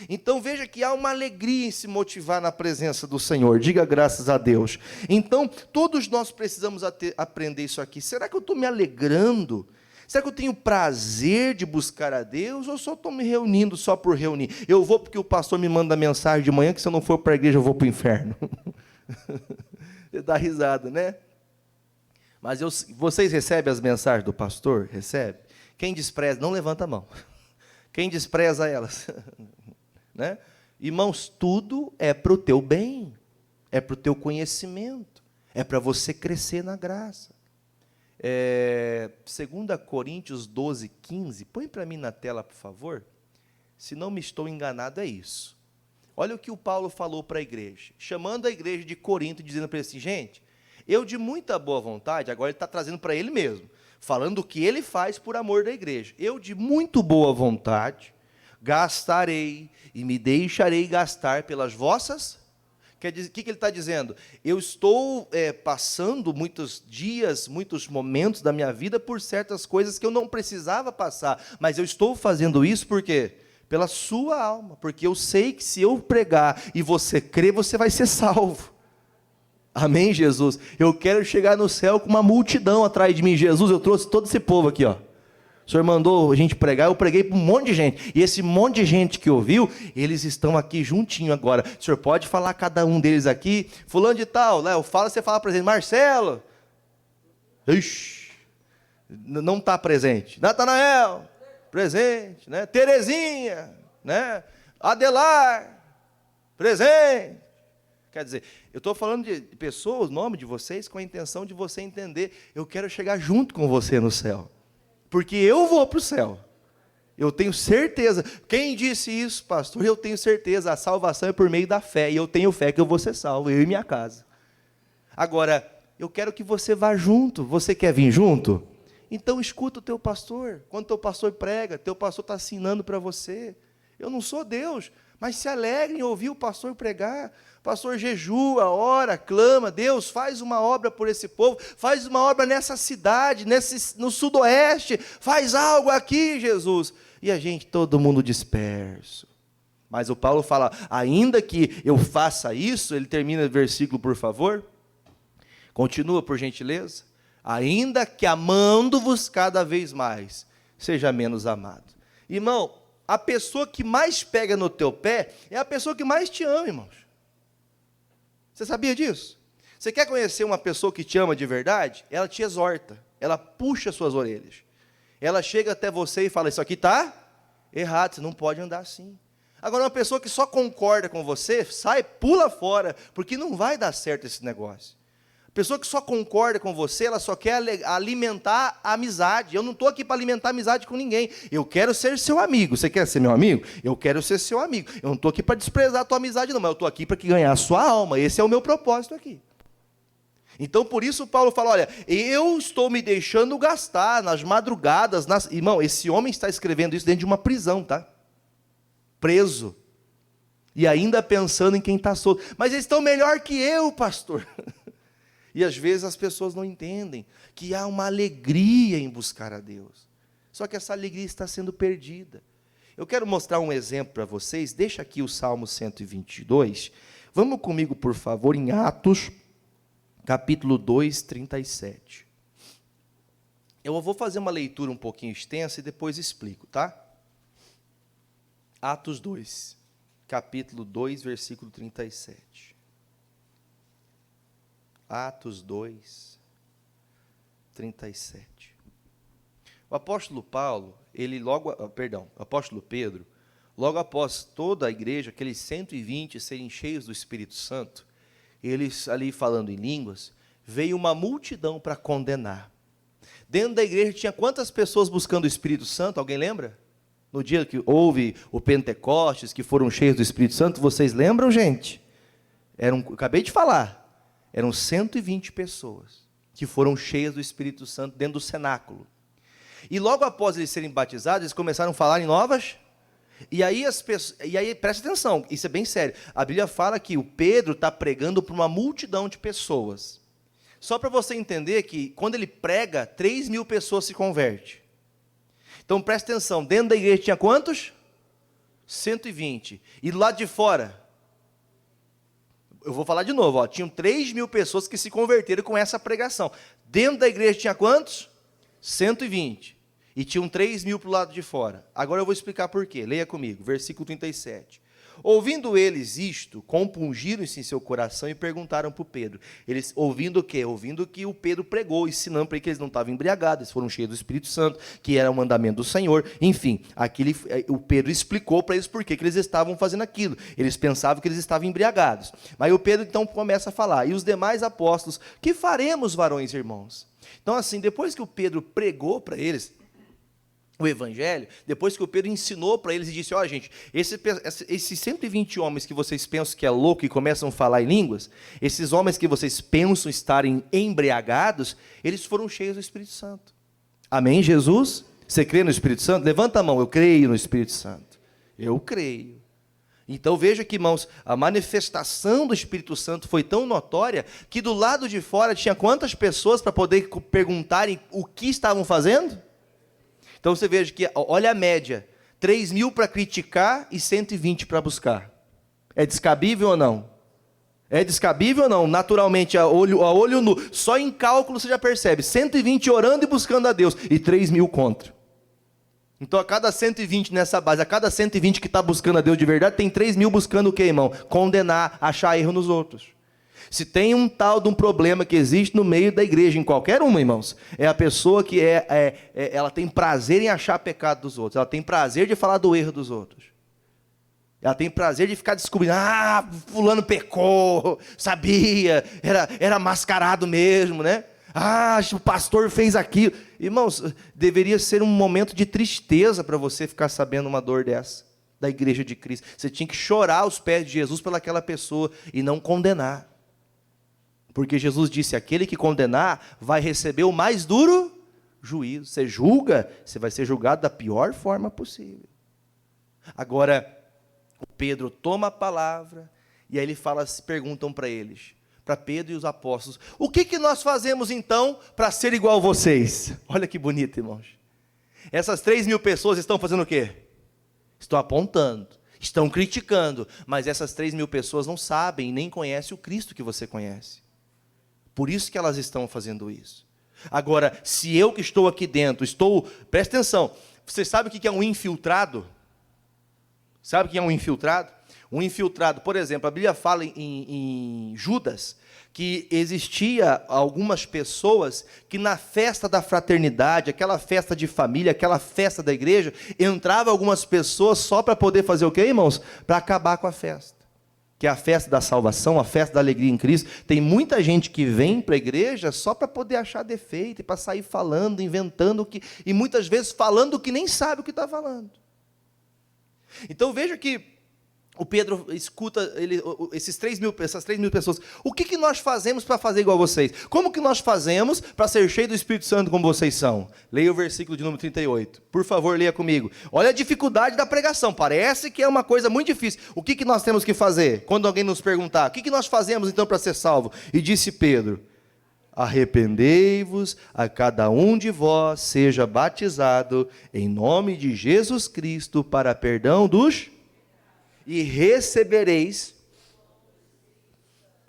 Então veja que há uma alegria em se motivar na presença do Senhor, diga graças a Deus. Então todos nós precisamos aprender isso aqui. Será que eu estou me alegrando? Será que eu tenho prazer de buscar a Deus ou só estou me reunindo só por reunir? Eu vou porque o pastor me manda mensagem de manhã que se eu não for para a igreja eu vou para o inferno. Você dá risada, né? Mas vocês recebem as mensagens do pastor? Recebe? Quem despreza, não levanta a mão. Quem despreza elas? Né? Irmãos, tudo é para o teu bem, é para o teu conhecimento. é para você crescer na graça. 2 Coríntios 12, 15, põe para mim na tela, por favor. Se não me estou enganado, é isso. Olha o que o Paulo falou para a igreja, chamando a igreja de Corinto, dizendo para ele assim, gente, eu de muita boa vontade, agora ele está trazendo para ele mesmo, falando o que ele faz por amor da igreja. Eu de muito boa vontade, gastarei e me deixarei gastar pelas vossas. Quer dizer, o que ele está dizendo? Eu estou passando muitos dias, muitos momentos da minha vida por certas coisas que eu não precisava passar, mas eu estou fazendo isso por quê? Pela sua alma, porque eu sei que se eu pregar e você crer, você vai ser salvo. Amém, Jesus? Eu quero chegar no céu com uma multidão atrás de mim. Jesus, eu trouxe todo esse povo aqui, ó. O Senhor mandou a gente pregar, eu preguei para um monte de gente. E esse monte de gente que ouviu, eles estão aqui juntinho agora. O Senhor pode falar cada um deles aqui. Fulano de tal, Léo, fala, você fala presente. Marcelo. Ixi, não está presente. Natanael, presente. Né? Terezinha, né? Adelar, presente. Quer dizer, eu estou falando de pessoas, o nome de vocês, com a intenção de você entender. Eu quero chegar junto com você no céu. Porque eu vou para o céu, eu tenho certeza. Quem disse isso, pastor? Eu tenho certeza, a salvação é por meio da fé, e eu tenho fé que eu vou ser salvo, eu e minha casa. Agora, eu quero que você vá junto. Você quer vir junto? Então escuta o teu pastor. Quando o teu pastor prega, teu pastor está ensinando para você. Eu não sou Deus, mas se alegre em ouvir o pastor pregar. O pastor jejua, ora, clama. Deus, faz uma obra por esse povo, faz uma obra nessa cidade, no sudoeste, faz algo aqui, Jesus. E a gente, todo mundo disperso. Mas o Paulo fala, ainda que eu faça isso, ele termina o versículo, por favor. Continua, por gentileza. Ainda que amando-vos cada vez mais, seja menos amado. Irmão, a pessoa que mais pega no teu pé é a pessoa que mais te ama, irmãos. Você sabia disso? Você quer conhecer uma pessoa que te ama de verdade? Ela te exorta, ela puxa suas orelhas. Ela chega até você e fala, isso aqui está errado, você não pode andar assim. Agora, uma pessoa que só concorda com você, sai, pula fora, porque não vai dar certo esse negócio. Pessoa que só concorda com você, ela só quer alimentar a amizade. Eu não estou aqui para alimentar amizade com ninguém. Eu quero ser seu amigo. Você quer ser meu amigo? Eu quero ser seu amigo. Eu não estou aqui para desprezar a tua amizade, não, mas eu estou aqui para ganhar a sua alma. Esse é o meu propósito aqui. Então, por isso, Paulo fala, olha, eu estou me deixando gastar nas madrugadas. Irmão, esse homem está escrevendo isso dentro de uma prisão, tá? Preso. E ainda pensando em quem está solto. Mas eles estão melhor que eu, pastor. E às vezes as pessoas não entendem que há uma alegria em buscar a Deus. Só que essa alegria está sendo perdida. Eu quero mostrar um exemplo para vocês. Deixa aqui o Salmo 122. Vamos comigo, por favor, em Atos, capítulo 2, 37. Eu vou fazer uma leitura um pouquinho extensa e depois explico, tá? Atos 2, capítulo 2, versículo 37. Atos 2, 37. O apóstolo o apóstolo Pedro, logo após toda a igreja, aqueles 120 serem cheios do Espírito Santo, eles ali falando em línguas, veio uma multidão para condenar. Dentro da igreja tinha quantas pessoas buscando o Espírito Santo? Alguém lembra? No dia que houve o Pentecostes, que foram cheios do Espírito Santo, vocês lembram, gente? Acabei de falar. Eram 120 pessoas que foram cheias do Espírito Santo dentro do cenáculo. E logo após eles serem batizados, eles começaram a falar em novas. E aí, presta atenção, isso é bem sério. A Bíblia fala que o Pedro está pregando para uma multidão de pessoas. Só para você entender que quando ele prega, 3.000 pessoas se convertem. Então presta atenção, dentro da igreja tinha quantos? 120. E do lado de fora? Eu vou falar de novo, ó, tinham 3.000 pessoas que se converteram com essa pregação. Dentro da igreja tinha quantos? 120. E tinham 3.000 para o lado de fora. Agora eu vou explicar por quê. Leia comigo, versículo 37. Ouvindo eles isto, compungiram-se em seu coração e perguntaram para o Pedro. Eles ouvindo o quê? Ouvindo que o Pedro pregou, ensinando para eles que eles não estavam embriagados, eles foram cheios do Espírito Santo, que era o mandamento do Senhor. Enfim, o Pedro explicou para eles por que eles estavam fazendo aquilo. Eles pensavam que eles estavam embriagados. Mas o Pedro então começa a falar. E os demais apóstolos, que faremos, varões e irmãos? Então assim, depois que o Pedro pregou para eles o evangelho, depois que o Pedro ensinou para eles e disse, gente, esses 120 homens que vocês pensam que é louco e começam a falar em línguas, esses homens que vocês pensam estarem embriagados, eles foram cheios do Espírito Santo. Amém, Jesus? Você crê no Espírito Santo? Levanta a mão, eu creio no Espírito Santo. Eu creio. Então veja que, irmãos, a manifestação do Espírito Santo foi tão notória que do lado de fora tinha quantas pessoas para poder perguntarem o que estavam fazendo? Então você veja que, olha a média, 3.000 para criticar e 120 para buscar. É descabível ou não? É descabível ou não? Naturalmente, a olho nu, só em cálculo você já percebe, 120 orando e buscando a Deus, e 3.000 contra. Então a cada 120 nessa base, a cada 120 que está buscando a Deus de verdade, tem 3.000 buscando o quê, irmão? Condenar, achar erro nos outros. Se tem um tal de um problema que existe no meio da igreja, em qualquer uma, irmãos, é a pessoa que ela tem prazer em achar pecado dos outros, ela tem prazer de falar do erro dos outros, ela tem prazer de ficar descobrindo, fulano pecou, sabia, era mascarado mesmo, né? O pastor fez aquilo. Irmãos, deveria ser um momento de tristeza para você ficar sabendo uma dor dessa, da igreja de Cristo. Você tinha que chorar aos pés de Jesus pelaquela pessoa e não condenar. Porque Jesus disse, aquele que condenar vai receber o mais duro juízo. Você julga, você vai ser julgado da pior forma possível. Agora, o Pedro toma a palavra, e aí ele fala, perguntam para eles, para Pedro e os apóstolos, o que nós fazemos então para ser igual a vocês? Olha que bonito, irmãos. Essas 3.000 pessoas estão fazendo o quê? Estão apontando, estão criticando, mas essas 3.000 pessoas não sabem, nem conhecem o Cristo que você conhece. Por isso que elas estão fazendo isso. Agora, se eu que estou aqui dentro, presta atenção, você sabe o que é um infiltrado? Sabe o que é um infiltrado? Um infiltrado, por exemplo, a Bíblia fala em Judas, que existia algumas pessoas que na festa da fraternidade, aquela festa de família, aquela festa da igreja, entravam algumas pessoas só para poder fazer o quê, irmãos? Para acabar com a festa. Que é a festa da salvação, a festa da alegria em Cristo. Tem muita gente que vem para a igreja só para poder achar defeito, e para sair falando, inventando, e muitas vezes falando que nem sabe o que está falando. Então veja que o Pedro escuta essas 3.000 pessoas. O que nós fazemos para fazer igual a vocês? Como que nós fazemos para ser cheio do Espírito Santo como vocês são? Leia o versículo de número 38. Por favor, leia comigo. Olha a dificuldade da pregação. Parece que é uma coisa muito difícil. O que nós temos que fazer? Quando alguém nos perguntar, o que nós fazemos então para ser salvo? E disse Pedro, arrependei-vos, a cada um de vós seja batizado em nome de Jesus Cristo para perdão dos... e recebereis.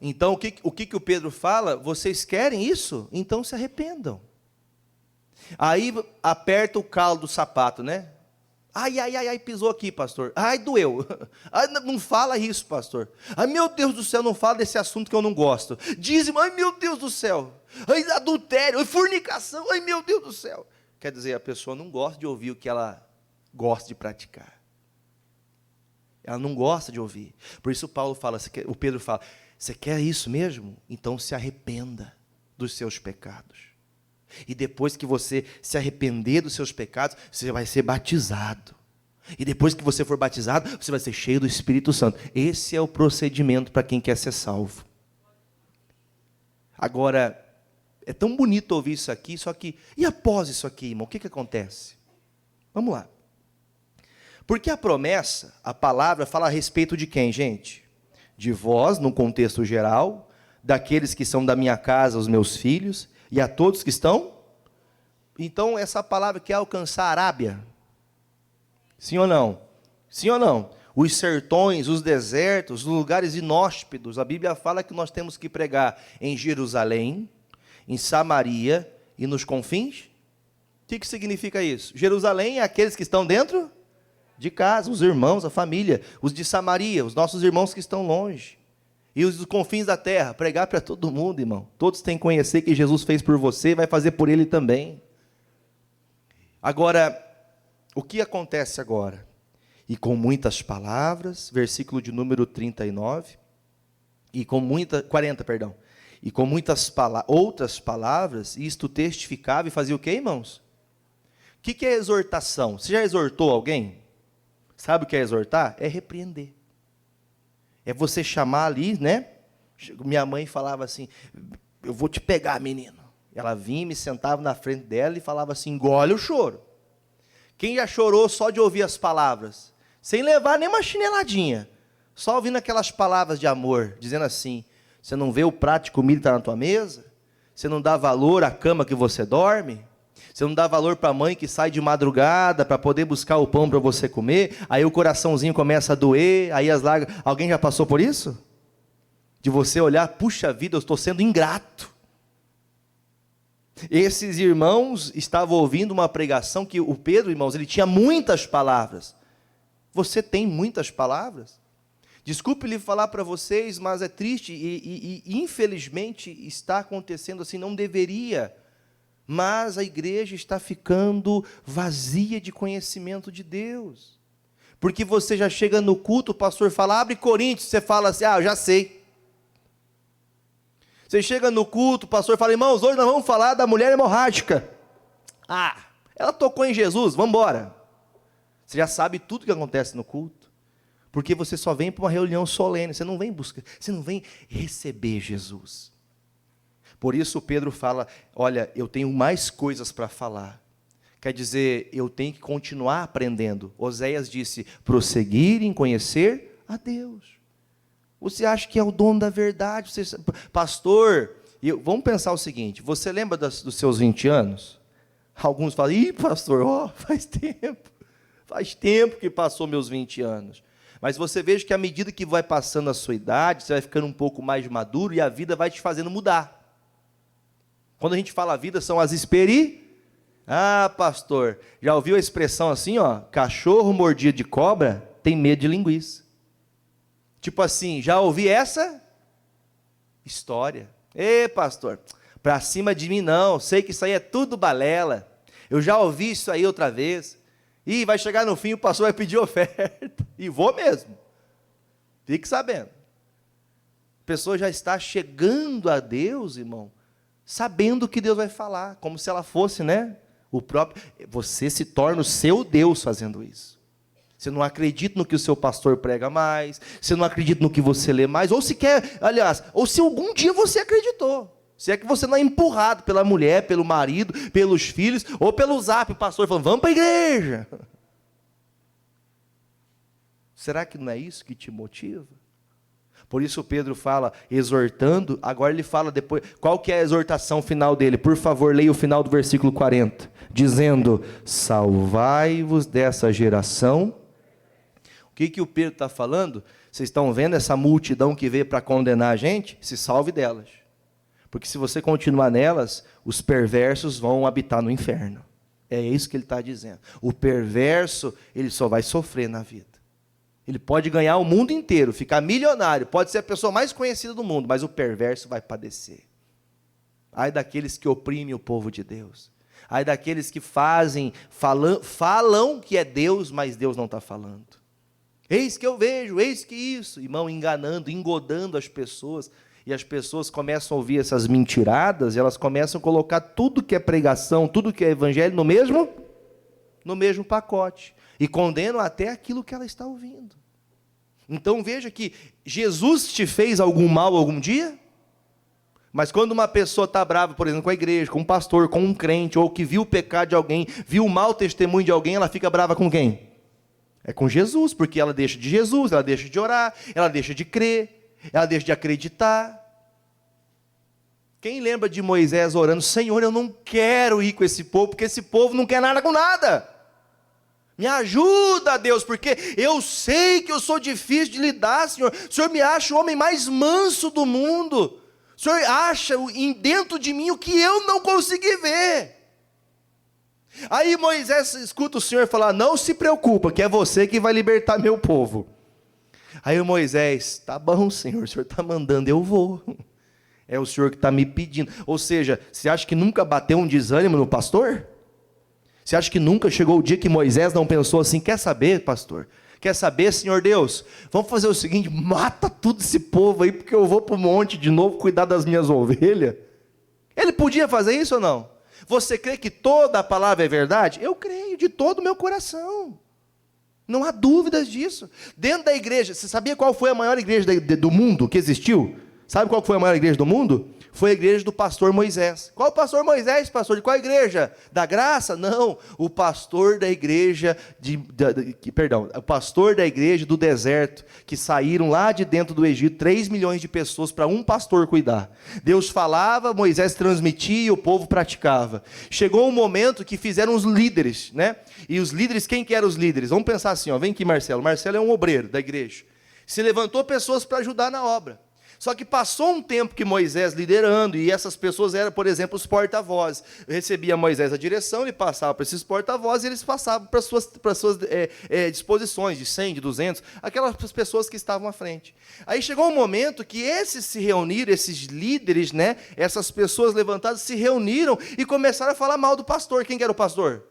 Então, o que o Pedro fala? Vocês querem isso? Então se arrependam. Aí aperta o calo do sapato, né? Ai, pisou aqui, pastor. Ai, doeu. Ai, não fala isso, pastor. Ai, meu Deus do céu, não fala desse assunto que eu não gosto. Dízimo, ai, meu Deus do céu. Ai, adultério, ai, fornicação, ai, meu Deus do céu. Quer dizer, a pessoa não gosta de ouvir o que ela gosta de praticar. Ela não gosta de ouvir. Por isso o Pedro fala, você quer isso mesmo? Então se arrependa dos seus pecados. E depois que você se arrepender dos seus pecados, você vai ser batizado. E depois que você for batizado, você vai ser cheio do Espírito Santo. Esse é o procedimento para quem quer ser salvo. Agora, é tão bonito ouvir isso aqui, só que, e após isso aqui, irmão, o que acontece? Vamos lá. Porque a promessa, a palavra, fala a respeito de quem, gente? De vós, num contexto geral, daqueles que são da minha casa, os meus filhos, e a todos que estão. Então, essa palavra quer alcançar a Arábia? Sim ou não? Sim ou não? Os sertões, os desertos, os lugares inóspitos. A Bíblia fala que nós temos que pregar em Jerusalém, em Samaria e nos confins. O que significa isso? Jerusalém é aqueles que estão dentro de casa, os irmãos, a família, os de Samaria, os nossos irmãos que estão longe, e os dos confins da terra, pregar para todo mundo, irmão. Todos têm que conhecer que Jesus fez por você, vai fazer por ele também. Agora, o que acontece agora? E com muitas palavras, versículo de número 39, 40, perdão. E com muitas outras palavras, isto testificava e fazia o quê, irmãos? O que é exortação? Você já exortou alguém? Sabe o que é exortar? É repreender. É você chamar ali, né? Minha mãe falava assim, eu vou te pegar, menino. Ela vinha, me sentava na frente dela e falava assim, engole o choro. Quem já chorou só de ouvir as palavras? Sem levar nem uma chineladinha. Só ouvindo aquelas palavras de amor, dizendo assim, você não vê o prato de comida que está na tua mesa? Você não dá valor à cama que você dorme? Você não dá valor para a mãe que sai de madrugada para poder buscar o pão para você comer? Aí o coraçãozinho começa a doer, aí as lágrimas... Alguém já passou por isso? De você olhar, puxa vida, eu estou sendo ingrato. Esses irmãos estavam ouvindo uma pregação que o Pedro, irmãos, ele tinha muitas palavras. Você tem muitas palavras? Desculpe lhe falar para vocês, mas é triste e infelizmente está acontecendo assim, não deveria. Mas a igreja está ficando vazia de conhecimento de Deus. Porque você já chega no culto, o pastor fala, abre Coríntios, você fala assim, eu já sei. Você chega no culto, o pastor fala, irmãos, hoje nós vamos falar da mulher hemorrágica. Ela tocou em Jesus, vamos embora. Você já sabe tudo que acontece no culto. Porque você só vem para uma reunião solene, você não vem buscar, você não vem receber Jesus. Por isso Pedro fala, olha, eu tenho mais coisas para falar. Quer dizer, eu tenho que continuar aprendendo. Oséias disse, prosseguir em conhecer a Deus. Você acha que é o dono da verdade? Você, pastor, vamos pensar o seguinte, você lembra dos seus 20 anos? Alguns falam, pastor, faz tempo que passou meus 20 anos. Mas você veja que à medida que vai passando a sua idade, você vai ficando um pouco mais maduro e a vida vai te fazendo mudar. Quando a gente fala a vida, são as pastor, já ouviu a expressão assim, cachorro mordido de cobra tem medo de linguiça. Tipo assim, já ouvi essa história. Pastor, para cima de mim não, sei que isso aí é tudo balela. Eu já ouvi isso aí outra vez. E vai chegar no fim, o pastor vai pedir oferta. E vou mesmo. Fique sabendo. A pessoa já está chegando a Deus, irmão, sabendo o que Deus vai falar, como se ela fosse, o próprio. Você se torna o seu Deus fazendo isso. Você não acredita no que o seu pastor prega mais, você não acredita no que você lê mais, ou se algum dia você acreditou. Se é que você não é empurrado pela mulher, pelo marido, pelos filhos, ou pelo zap, o pastor falando, vamos para a igreja. Será que não é isso que te motiva? Por isso Pedro fala, exortando, agora ele fala depois, qual que é a exortação final dele? Por favor, leia o final do versículo 40, dizendo, salvai-vos dessa geração. O que o Pedro está falando? Vocês estão vendo essa multidão que veio para condenar a gente? Se salve delas. Porque se você continuar nelas, os perversos vão habitar no inferno. É isso que ele está dizendo. O perverso, ele só vai sofrer na vida. Ele pode ganhar o mundo inteiro, ficar milionário, pode ser a pessoa mais conhecida do mundo, mas o perverso vai padecer. Ai daqueles que oprimem o povo de Deus. Ai daqueles que falam que é Deus, mas Deus não está falando. Eis que eu vejo, eis que isso. Irmão, enganando, engodando as pessoas. E as pessoas começam a ouvir essas mentiradas, e elas começam a colocar tudo que é pregação, tudo que é evangelho no mesmo pacote. E condenam até aquilo que ela está ouvindo. Então veja que Jesus te fez algum mal algum dia? Mas quando uma pessoa está brava, por exemplo, com a igreja, com um pastor, com um crente, ou que viu o pecado de alguém, viu o mau testemunho de alguém, ela fica brava com quem? É com Jesus, porque ela deixa de Jesus, ela deixa de orar, ela deixa de crer, ela deixa de acreditar. Quem lembra de Moisés orando, Senhor, eu não quero ir com esse povo, porque esse povo não quer nada com nada. Me ajuda, Deus, porque eu sei que eu sou difícil de lidar, Senhor. O Senhor me acha o homem mais manso do mundo. O Senhor acha dentro de mim o que eu não consegui ver. Aí Moisés escuta o Senhor falar: não se preocupa, que é você que vai libertar meu povo. Aí o Moisés: tá bom, Senhor, o Senhor está mandando, eu vou. É o Senhor que está me pedindo. Ou seja, você acha que nunca bateu um desânimo no pastor? Você acha que nunca chegou o dia que Moisés não pensou assim: quer saber, pastor? Quer saber, Senhor Deus? Vamos fazer o seguinte: mata tudo esse povo aí, porque eu vou para o monte de novo cuidar das minhas ovelhas. Ele podia fazer isso ou não? Você crê que toda a palavra é verdade? Eu creio de todo o meu coração. Não há dúvidas disso. Dentro da igreja, você sabia qual foi a maior igreja do mundo que existiu? Sabe qual foi a maior igreja do mundo? Foi a igreja do pastor Moisés. Qual pastor Moisés, pastor? De qual igreja? Da graça? Não, o pastor da igreja, o pastor da igreja do deserto, que saíram lá de dentro do Egito, 3 milhões de pessoas para um pastor cuidar. Deus falava, Moisés transmitia e o povo praticava. Chegou um momento que fizeram os líderes, né? E os líderes, quem que eram os líderes? Vamos pensar assim, ó, vem aqui Marcelo. Marcelo é um obreiro da igreja. Se levantou pessoas para ajudar na obra. Só que passou um tempo que Moisés liderando, e essas pessoas eram, por exemplo, os porta-vozes. Recebia Moisés a direção, ele passava para esses porta-vozes, e eles passavam para suas disposições, de 100, de 200, aquelas pessoas que estavam à frente. Aí chegou um momento que esses se reuniram, esses líderes, né, essas pessoas levantadas se reuniram e começaram a falar mal do pastor. Quem que era o pastor?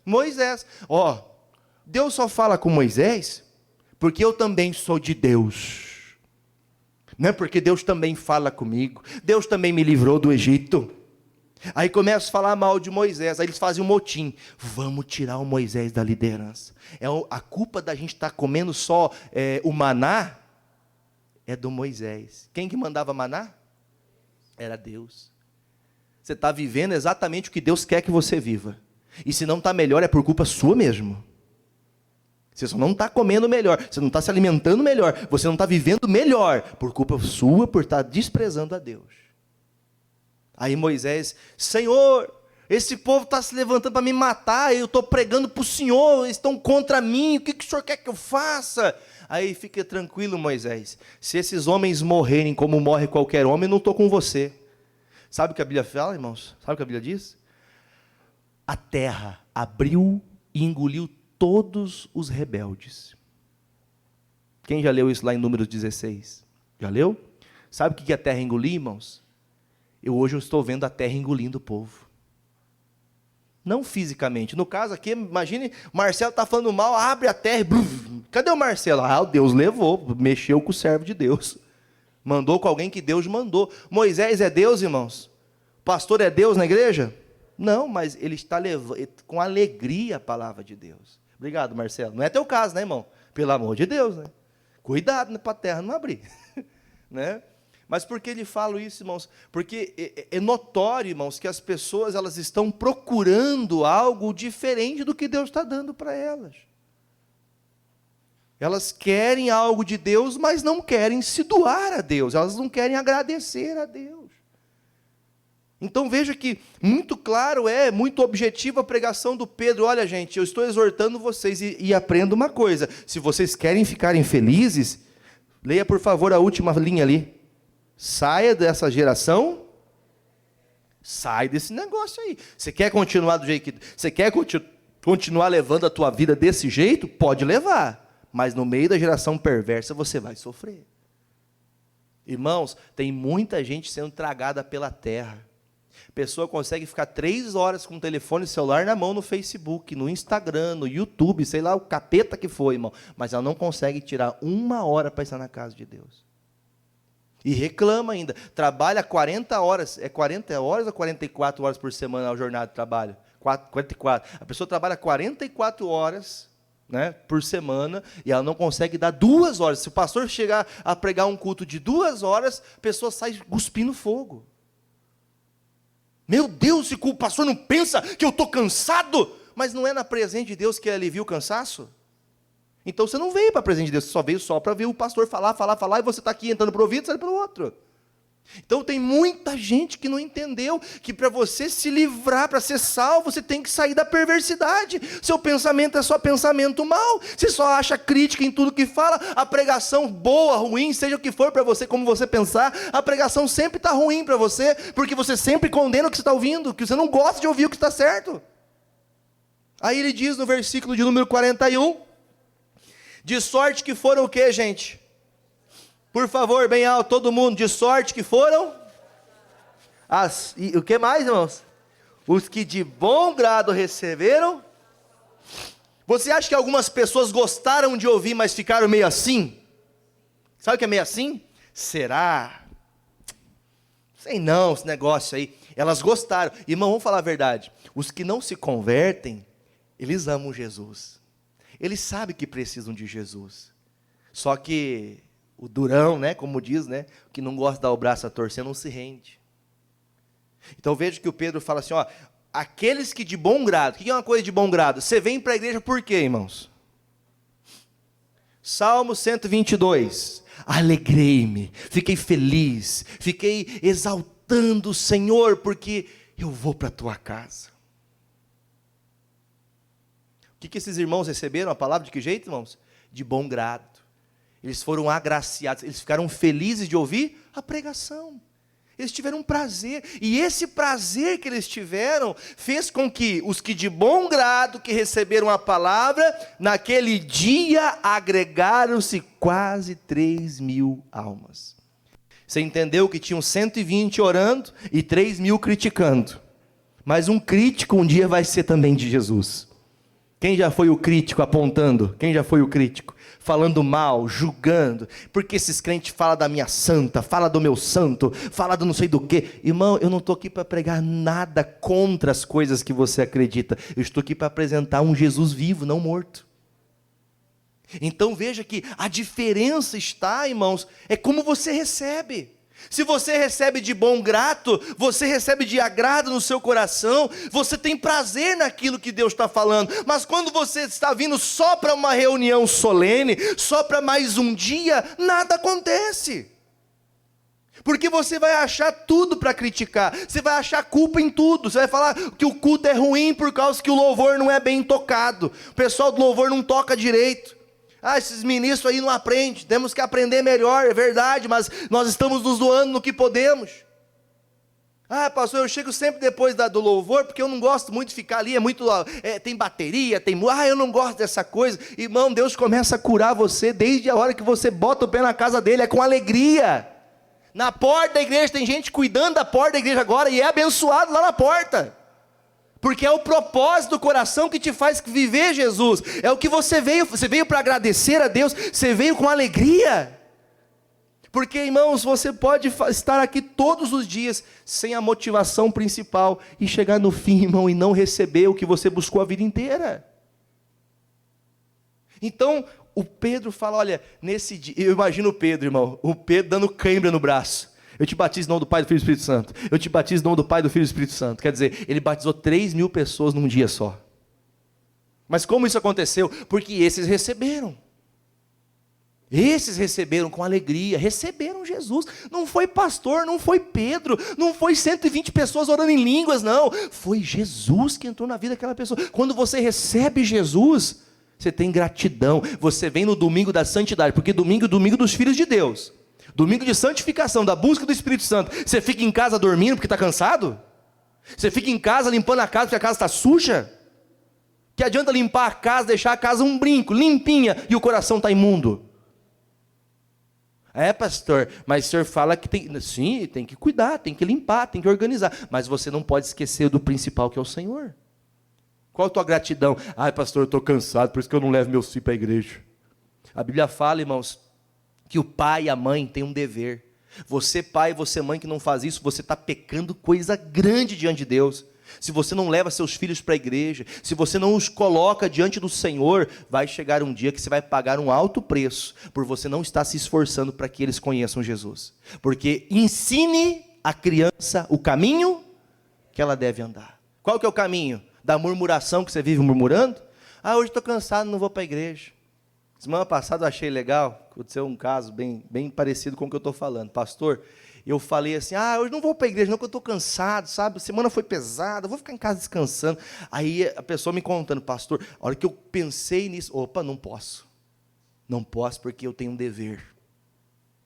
Moisés. Ó, Deus só fala com Moisés porque eu também sou de Deus. Não é porque Deus também fala comigo, Deus também me livrou do Egito. Aí começa a falar mal de Moisés, aí eles fazem um motim: vamos tirar o Moisés da liderança. A culpa da gente estar comendo só o maná é do Moisés. Quem que mandava maná? Era Deus. Você está vivendo exatamente o que Deus quer que você viva, e se não está melhor é por culpa sua mesmo. Você só não está comendo melhor, você não está se alimentando melhor, você não está vivendo melhor, por culpa sua, por estar desprezando a Deus. Aí Moisés: Senhor, esse povo está se levantando para me matar, eu estou pregando para o Senhor, eles estão contra mim, o que o Senhor quer que eu faça? Aí fica tranquilo, Moisés, se esses homens morrerem como morre qualquer homem, eu não estou com você. Sabe o que a Bíblia fala, irmãos? Sabe o que a Bíblia diz? A terra abriu e engoliu todos os rebeldes. Quem já leu isso lá em Números 16? Já leu? Sabe o que a terra engoliu, irmãos? Hoje eu estou vendo a terra engolindo o povo. Não fisicamente. No caso aqui, imagine, Marcelo está falando mal, abre a terra e... Blum, cadê o Marcelo? Ah, Deus levou, mexeu com o servo de Deus. Mandou com alguém que Deus mandou. Moisés é Deus, irmãos? Pastor é Deus na igreja? Não, mas ele está levando com alegria a palavra de Deus. Obrigado, Marcelo. Não é teu caso, né, irmão? Pelo amor de Deus, né? Cuidado, né, para a terra não abrir. Né? Mas por que ele fala isso, irmãos? Porque é notório, irmãos, que as pessoas elas estão procurando algo diferente do que Deus está dando para elas. Elas querem algo de Deus, mas não querem se doar a Deus. Elas não querem agradecer a Deus. Então veja que muito claro, muito objetiva a pregação do Pedro. Olha, gente, eu estou exortando vocês e aprenda uma coisa: se vocês querem ficarem felizes, leia por favor a última linha ali. Saia dessa geração, sai desse negócio aí. Você quer continuar do jeito que... Você quer continuar levando a tua vida desse jeito? Pode levar, mas no meio da geração perversa você vai sofrer. Irmãos, tem muita gente sendo tragada pela terra. A pessoa consegue ficar 3 horas com o telefone celular na mão no Facebook, no Instagram, no YouTube, sei lá o capeta que foi, irmão. Mas ela não consegue tirar 1 hora para estar na casa de Deus. E reclama ainda. Trabalha 40 horas. É 40 horas ou 44 horas por semana a jornada de trabalho? 44. A pessoa trabalha 44 horas, né, por semana, e ela não consegue dar 2 horas. Se o pastor chegar a pregar um culto de 2 horas, a pessoa sai cuspindo fogo. Meu Deus, se o pastor não pensa que eu estou cansado, mas não é na presença de Deus que alivia o cansaço? Então você não veio para a presença de Deus, você só veio só para ver o pastor falar, e você está aqui entrando para o ouvido e sai para o outro. Então tem muita gente que não entendeu que para você se livrar, para ser salvo, você tem que sair da perversidade. Seu pensamento é só pensamento mau, você só acha crítica em tudo que fala. A pregação boa, ruim, seja o que for para você, como você pensar, a pregação sempre está ruim para você, porque você sempre condena o que você está ouvindo, que você não gosta de ouvir o que está certo. Aí ele diz no versículo de número 41, de sorte que foram o que, gente? Por favor, bem alto, todo mundo, de sorte que foram? E o que mais, irmãos? Os que de bom grado receberam. Você acha que algumas pessoas gostaram de ouvir, mas ficaram meio assim? Sabe o que é meio assim? Será? Sei não, esse negócio aí. Elas gostaram. Irmão, vamos falar a verdade. Os que não se convertem, eles amam Jesus. Eles sabem que precisam de Jesus. Só que o durão, né, como diz, né, que não gosta de dar o braço a torcer, não se rende. Então veja que o Pedro fala assim, ó, aqueles que de bom grado, o que é uma coisa de bom grado? Você vem para a igreja por quê, irmãos? Salmo 122, alegrei-me, fiquei feliz, fiquei exaltando o Senhor, porque eu vou para a tua casa. O que esses irmãos receberam? A palavra de que jeito, irmãos? De bom grado. Eles foram agraciados, eles ficaram felizes de ouvir a pregação. Eles tiveram um prazer, e esse prazer que eles tiveram, fez com que os que de bom grado que receberam a palavra, naquele dia agregaram-se quase 3.000 almas. Você entendeu que tinham 120 orando e 3.000 criticando, mas um crítico um dia vai ser também de Jesus. Quem já foi o crítico apontando? Quem já foi o crítico? Falando mal, julgando, porque esses crentes falam da minha santa, fala do meu santo, fala do não sei do que. Irmão, eu não estou aqui para pregar nada contra as coisas que você acredita, eu estou aqui para apresentar um Jesus vivo, não morto. Então veja que a diferença está, irmãos, é como você recebe. Se você recebe de bom grato, você recebe de agrado no seu coração, você tem prazer naquilo que Deus está falando. Mas quando você está vindo só para uma reunião solene, só para mais um dia, nada acontece. Porque você vai achar tudo para criticar, você vai achar culpa em tudo, você vai falar que o culto é ruim por causa que o louvor não é bem tocado, o pessoal do louvor não toca direito. Esses ministros aí não aprendem, temos que aprender melhor, é verdade, mas nós estamos nos doando no que podemos. Pastor, eu chego sempre depois do louvor, porque eu não gosto muito de ficar ali, tem bateria, eu não gosto dessa coisa. Irmão, Deus começa a curar você desde a hora que você bota o pé na casa dele, é com alegria. Na porta da igreja, tem gente cuidando da porta da igreja agora, e é abençoado lá na porta. Porque é o propósito do coração que te faz viver Jesus. É o que você veio para agradecer a Deus, você veio com alegria. Porque, irmãos, você pode estar aqui todos os dias sem a motivação principal e chegar no fim, irmão, e não receber o que você buscou a vida inteira. Então, o Pedro fala, olha, nesse dia, eu imagino o Pedro, irmão, o Pedro dando cãibra no braço. Eu te batizo em nome do Pai, do Filho e do Espírito Santo. Eu te batizo em nome do Pai, do Filho e do Espírito Santo. Quer dizer, ele batizou 3.000 pessoas num dia só. Mas como isso aconteceu? Porque esses receberam. Esses receberam com alegria, receberam Jesus. Não foi pastor, não foi Pedro, não foi 120 pessoas orando em línguas, não. Foi Jesus que entrou na vida daquela pessoa. Quando você recebe Jesus, você tem gratidão. Você vem no domingo da santidade, porque domingo é o domingo dos filhos de Deus. Domingo de santificação, da busca do Espírito Santo. Você fica em casa dormindo porque está cansado? Você fica em casa limpando a casa porque a casa está suja? Que adianta limpar a casa, deixar a casa um brinco, limpinha, e o coração está imundo? Pastor, mas o senhor fala que tem... Sim, tem que cuidar, tem que limpar, tem que organizar. Mas você não pode esquecer do principal, que é o Senhor. Qual a tua gratidão? Pastor, eu estou cansado, por isso que eu não levo meus filhos para a igreja. A Bíblia fala, irmãos, que o pai e a mãe têm um dever. Você pai e você mãe que não faz isso, você está pecando coisa grande diante de Deus. Se você não leva seus filhos para a igreja, se você não os coloca diante do Senhor, vai chegar um dia que você vai pagar um alto preço, por você não estar se esforçando para que eles conheçam Jesus. Porque ensine a criança o caminho que ela deve andar. Qual que é o caminho? Da murmuração que você vive murmurando? Hoje estou cansado, não vou para a igreja. Semana passada eu achei legal, aconteceu um caso bem parecido com o que eu estou falando. Pastor, eu falei assim, hoje não vou para a igreja não, que eu estou cansado, sabe? A semana foi pesada, vou ficar em casa descansando. Aí a pessoa me contando, pastor, a hora que eu pensei nisso, não posso. Não posso porque eu tenho um dever.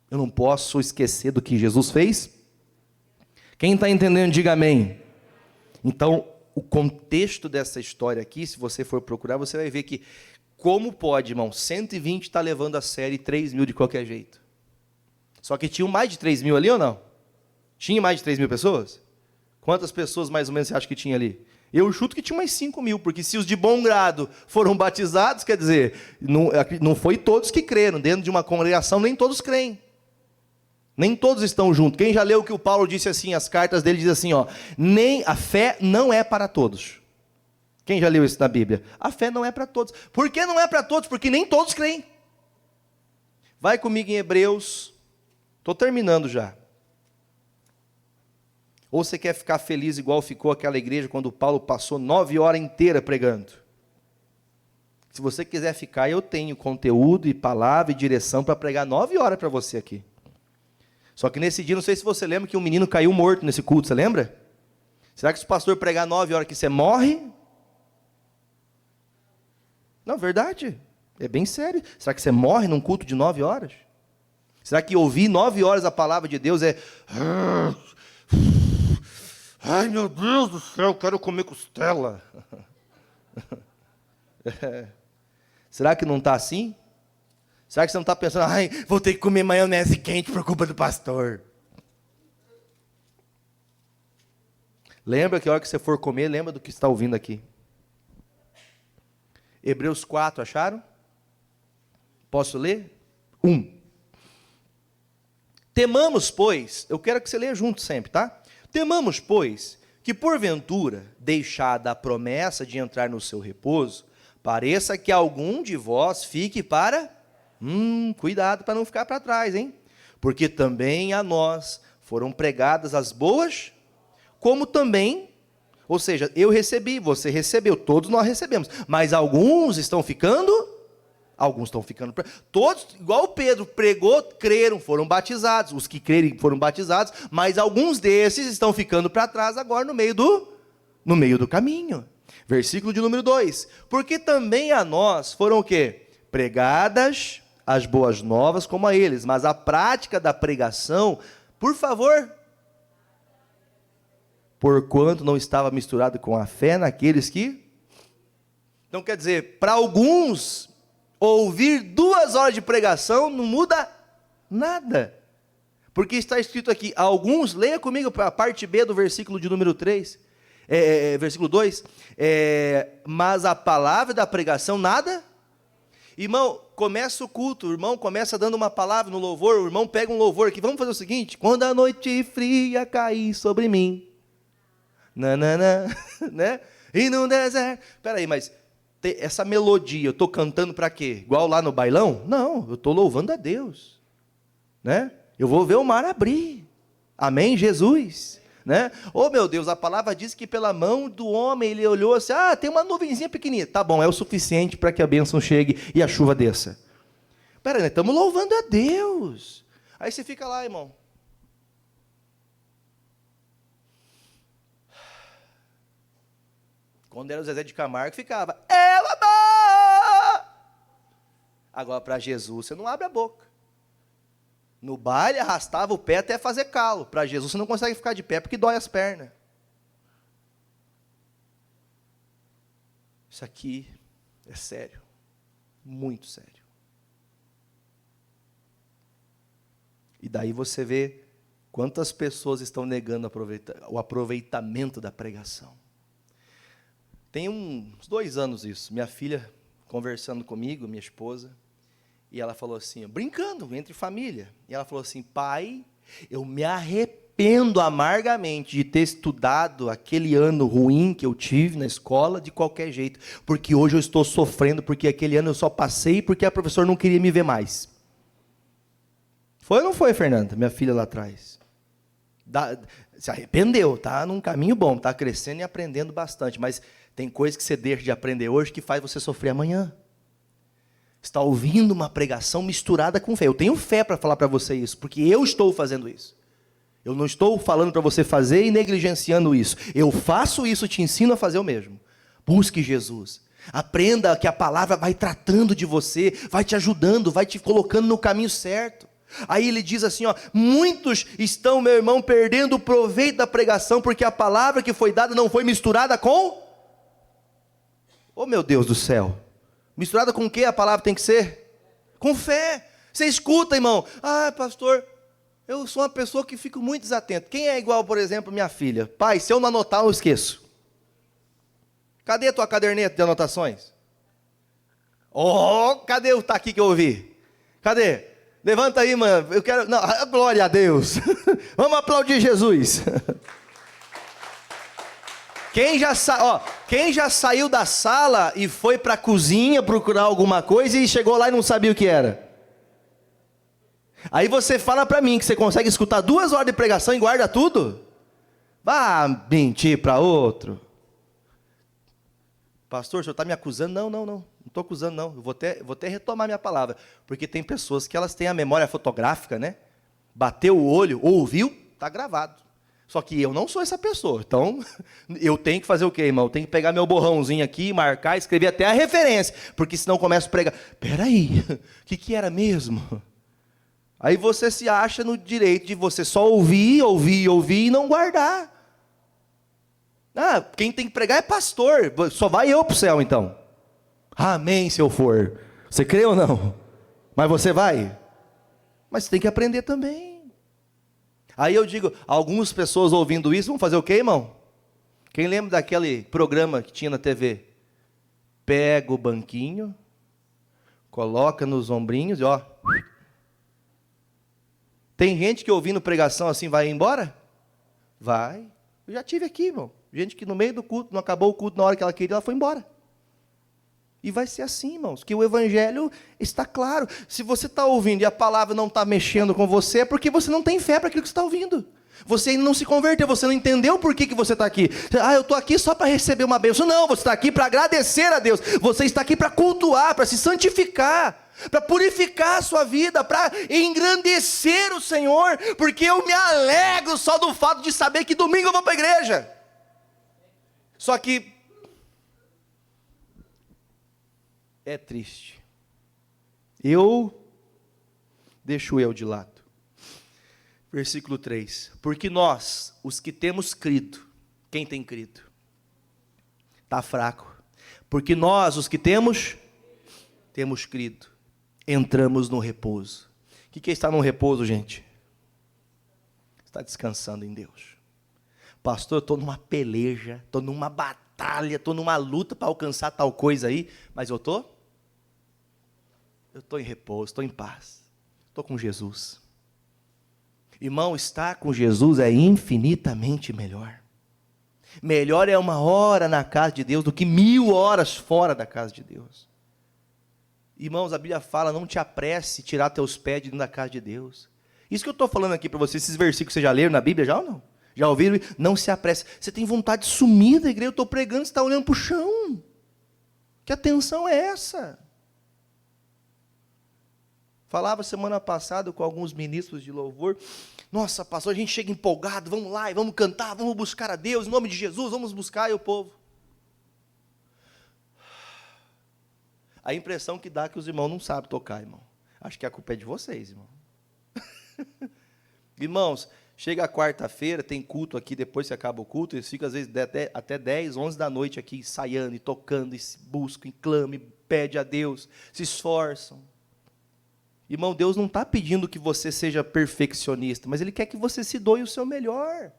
Eu não posso esquecer do que Jesus fez. Quem está entendendo, diga amém. Então, o contexto dessa história aqui, se você for procurar, você vai ver que como pode, irmão, 120 está levando a sério e 3 mil de qualquer jeito. Só que tinham mais de 3 mil ali ou não? Tinha mais de 3 mil pessoas? Quantas pessoas mais ou menos você acha que tinha ali? Eu chuto que tinha mais 5 mil, porque se os de bom grado foram batizados, quer dizer, não foi todos que creram. Dentro de uma congregação, nem todos creem. Nem todos estão juntos. Quem já leu o que o Paulo disse assim, as cartas dele diz assim, ó, nem a fé não é para todos. Quem já leu isso na Bíblia? A fé não é para todos. Por que não é para todos? Porque nem todos creem. Vai comigo em Hebreus. Estou terminando já. Ou você quer ficar feliz igual ficou aquela igreja quando Paulo passou 9 horas inteiras pregando? Se você quiser ficar, eu tenho conteúdo e palavra e direção para pregar 9 horas para você aqui. Só que nesse dia, não sei se você lembra que um menino caiu morto nesse culto, você lembra? Será que se o pastor pregar 9 horas que você morre? Não, verdade. É bem sério. Será que você morre num culto de 9 horas? Será que ouvir 9 horas a palavra de Deus é... Ai, meu Deus do céu, quero comer costela. Será que não está assim? Será que você não está pensando, ai, vou ter que comer maionese quente por culpa do pastor? Lembra que a hora que você for comer, lembra do que está ouvindo aqui. Hebreus 4, acharam? Posso ler? 1. Temamos, pois, eu quero que você leia junto sempre, tá? Temamos, pois, que porventura, deixada a promessa de entrar no seu repouso, pareça que algum de vós fique para... cuidado para não ficar para trás, hein? Porque também a nós foram pregadas as boas, como também, ou seja, eu recebi, você recebeu, todos nós recebemos, mas alguns estão ficando, todos, igual Pedro pregou, creram, foram batizados, os que crerem foram batizados, mas alguns desses estão ficando para trás agora no meio do caminho. Versículo de número 2, porque também a nós foram o quê? Pregadas as boas novas como a eles, mas a prática da pregação, por favor, porquanto não estava misturado com a fé naqueles que... Então quer dizer, para alguns, ouvir 2 horas de pregação não muda nada, porque está escrito aqui, alguns, leia comigo a parte B do versículo de número 3, versículo 2, mas a palavra da pregação nada... Irmão, começa o culto, o irmão começa dando uma palavra no louvor, o irmão pega um louvor aqui, vamos fazer o seguinte, quando a noite fria cair sobre mim, nanana, né? E no deserto, peraí, mas essa melodia, eu estou cantando para quê? Igual lá no bailão? Não, eu estou louvando a Deus, né? Eu vou ver o mar abrir, amém, Jesus? Né? Oh meu Deus, a palavra diz que pela mão do homem ele olhou assim, tem uma nuvenzinha pequenininha, tá bom, é o suficiente para que a bênção chegue e a chuva desça. Peraí, estamos louvando a Deus. Aí você fica lá, irmão. Quando era o Zezé de Camargo, ficava, agora para Jesus você não abre a boca. No baile, arrastava o pé até fazer calo. Para Jesus, você não consegue ficar de pé porque dói as pernas. Isso aqui é sério. Muito sério. E daí você vê quantas pessoas estão negando o aproveitamento da pregação. Tem uns 2 anos isso. Minha filha conversando comigo, minha esposa, e ela falou assim, brincando, entre família. E ela falou assim, pai, eu me arrependo amargamente de ter estudado aquele ano ruim que eu tive na escola de qualquer jeito. Porque hoje eu estou sofrendo, porque aquele ano eu só passei porque a professora não queria me ver mais. Foi ou não foi, Fernanda, minha filha lá atrás? Se arrependeu, tá num caminho bom, tá crescendo e aprendendo bastante. Mas tem coisas que você deixa de aprender hoje que faz você sofrer amanhã. Está ouvindo uma pregação misturada com fé. Eu tenho fé para falar para você isso, porque eu estou fazendo isso. Eu não estou falando para você fazer e negligenciando isso. Eu faço isso, te ensino a fazer o mesmo. Busque Jesus. Aprenda que a palavra vai tratando de você, vai te ajudando, vai te colocando no caminho certo. Aí ele diz assim, ó, muitos estão, meu irmão, perdendo o proveito da pregação, porque a palavra que foi dada não foi misturada com... Oh meu Deus do céu, misturada com o que a palavra tem que ser? Com fé. Você escuta, irmão, ah pastor, eu sou uma pessoa que fico muito desatento. Quem é igual, por exemplo, minha filha? Pai, se eu não anotar, eu esqueço. Cadê a tua caderneta de anotações? Oh, cadê o tá aqui que eu ouvi? Cadê? Levanta aí, mano, eu quero, não, glória a Deus. Vamos aplaudir Jesus. Quem já saiu da sala e foi para a cozinha procurar alguma coisa e chegou lá e não sabia o que era? Aí você fala para mim que você consegue escutar 2 horas de pregação e guarda tudo? Vá mentir para outro. Pastor, o senhor está me acusando? Não estou acusando não. Eu vou até retomar minha palavra. Porque tem pessoas que elas têm a memória fotográfica, né? Bateu o olho, ouviu, está gravado. Só que eu não sou essa pessoa, então eu tenho que fazer o quê, irmão? Eu tenho que pegar meu borrãozinho aqui, marcar, escrever até a referência, porque senão eu começo a pregar. Peraí, o que era mesmo? Aí você se acha no direito de você só ouvir e não guardar. Ah, quem tem que pregar é pastor, só vai eu para o céu então. Amém se eu for. Você crê ou não? Mas você vai? Mas você tem que aprender também. Aí eu digo, algumas pessoas ouvindo isso vão fazer o quê, irmão? Quem lembra daquele programa que tinha na TV? Pega o banquinho, coloca nos ombrinhos e ó. Tem gente que ouvindo pregação assim vai embora? Vai. Eu já tive aqui, irmão. Gente que no meio do culto, não acabou o culto na hora que ela queria, ela foi embora. E vai ser assim, irmãos, que o evangelho está claro. Se você está ouvindo e a palavra não está mexendo com você, é porque você não tem fé para aquilo que você está ouvindo. Você ainda não se converteu, você não entendeu por que você está aqui. Ah, eu estou aqui só para receber uma bênção. Não, você está aqui para agradecer a Deus. Você está aqui para cultuar, para se santificar, para purificar a sua vida, para engrandecer o Senhor. Porque eu me alegro só do fato de saber que domingo eu vou para a igreja. Só que é triste. Deixo eu de lado. Versículo 3. Porque nós, os que temos crido, quem tem crido? Está fraco. Porque nós, os que temos crido, entramos no repouso. O que é estar no repouso, gente? Está descansando em Deus. Pastor, eu estou numa peleja, estou numa batalha, estou numa luta para alcançar tal coisa aí, mas eu estou em repouso, estou em paz, estou com Jesus. Irmão, estar com Jesus é infinitamente melhor. Melhor é 1 hora na casa de Deus do que 1000 horas fora da casa de Deus. Irmãos, a Bíblia fala, não te apresse tirar teus pés de dentro da casa de Deus. Isso que eu estou falando aqui para vocês, esses versículos vocês já leram na Bíblia já ou não? Já ouviram? Não se apresse. Você tem vontade de sumir da igreja, eu estou pregando, você está olhando para o chão. Que atenção é essa? Falava semana passada com alguns ministros de louvor. Nossa, pastor, a gente chega empolgado, vamos lá e vamos cantar, vamos buscar a Deus, em nome de Jesus, vamos buscar, e o povo. A impressão que dá é que os irmãos não sabem tocar, irmão. Acho que a culpa é de vocês, irmão. Irmãos, chega a quarta-feira, tem culto aqui, depois que acaba o culto, eles ficam às vezes até 10, 11 da noite aqui, ensaiando e tocando, e buscam, e clamam, e pedem a Deus, se esforçam. Irmão, Deus não está pedindo que você seja perfeccionista, mas Ele quer que você se doe o seu melhor.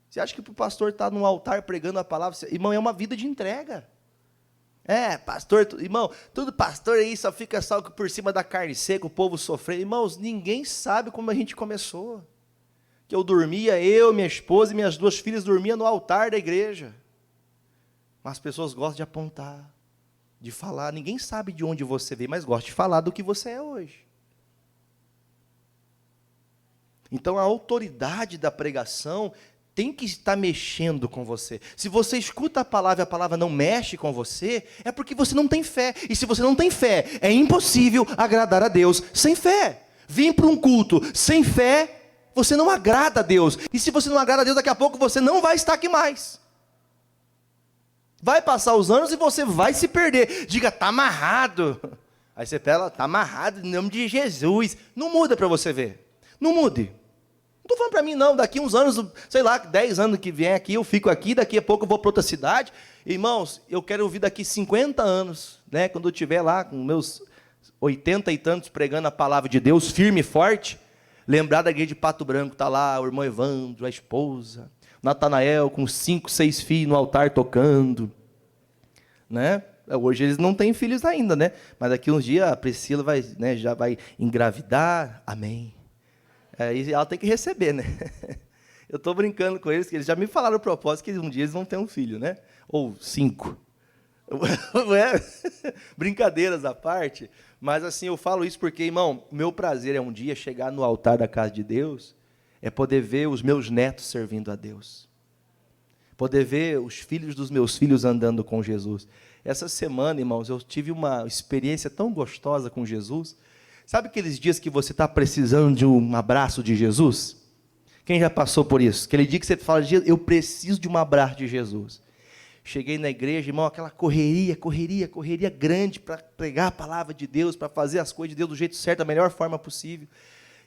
Você acha que para o pastor estar no altar pregando a palavra, irmão, é uma vida de entrega. Pastor, irmão, todo pastor aí só fica só por cima da carne seca, o povo sofrendo. Irmãos, ninguém sabe como a gente começou. Que eu dormia, minha esposa e minhas 2 filhas dormiam no altar da igreja. Mas as pessoas gostam de apontar, de falar. Ninguém sabe de onde você veio, mas gosta de falar do que você é hoje. Então a autoridade da pregação tem que estar mexendo com você. Se você escuta a palavra e a palavra não mexe com você, é porque você não tem fé. E se você não tem fé, é impossível agradar a Deus sem fé. Vim para um culto sem fé, você não agrada a Deus. E se você não agrada a Deus, daqui a pouco você não vai estar aqui mais. Vai passar os anos e você vai se perder. Diga, está amarrado. Aí você pega, tá amarrado em nome de Jesus. Não muda para você ver. Não mude. Não estou falando para mim, não. Daqui uns anos, sei lá, 10 anos que vem aqui, eu fico aqui, daqui a pouco eu vou para outra cidade. Irmãos, eu quero ouvir daqui 50 anos, né? Quando eu estiver lá com meus 80 e tantos pregando a palavra de Deus, firme e forte, lembrar da igreja de Pato Branco, tá lá o irmão Evandro, a esposa, Natanael com 5, 6 filhos no altar tocando, né? Hoje eles não têm filhos ainda, né? Mas daqui uns dias a Priscila vai, né, já vai engravidar, amém. E ela tem que receber, né? Eu estou brincando com eles, que eles já me falaram o propósito que um dia eles vão ter um filho, né? Ou 5. Brincadeiras à parte, mas assim, eu falo isso porque, irmão, o meu prazer é um dia chegar no altar da casa de Deus, é poder ver os meus netos servindo a Deus, poder ver os filhos dos meus filhos andando com Jesus. Essa semana, irmãos, eu tive uma experiência tão gostosa com Jesus. Sabe aqueles dias que você está precisando de um abraço de Jesus? Quem já passou por isso? Aquele dia que você fala, eu preciso de um abraço de Jesus. Cheguei na igreja, irmão, aquela correria grande para pregar a palavra de Deus, para fazer as coisas de Deus do jeito certo, da melhor forma possível.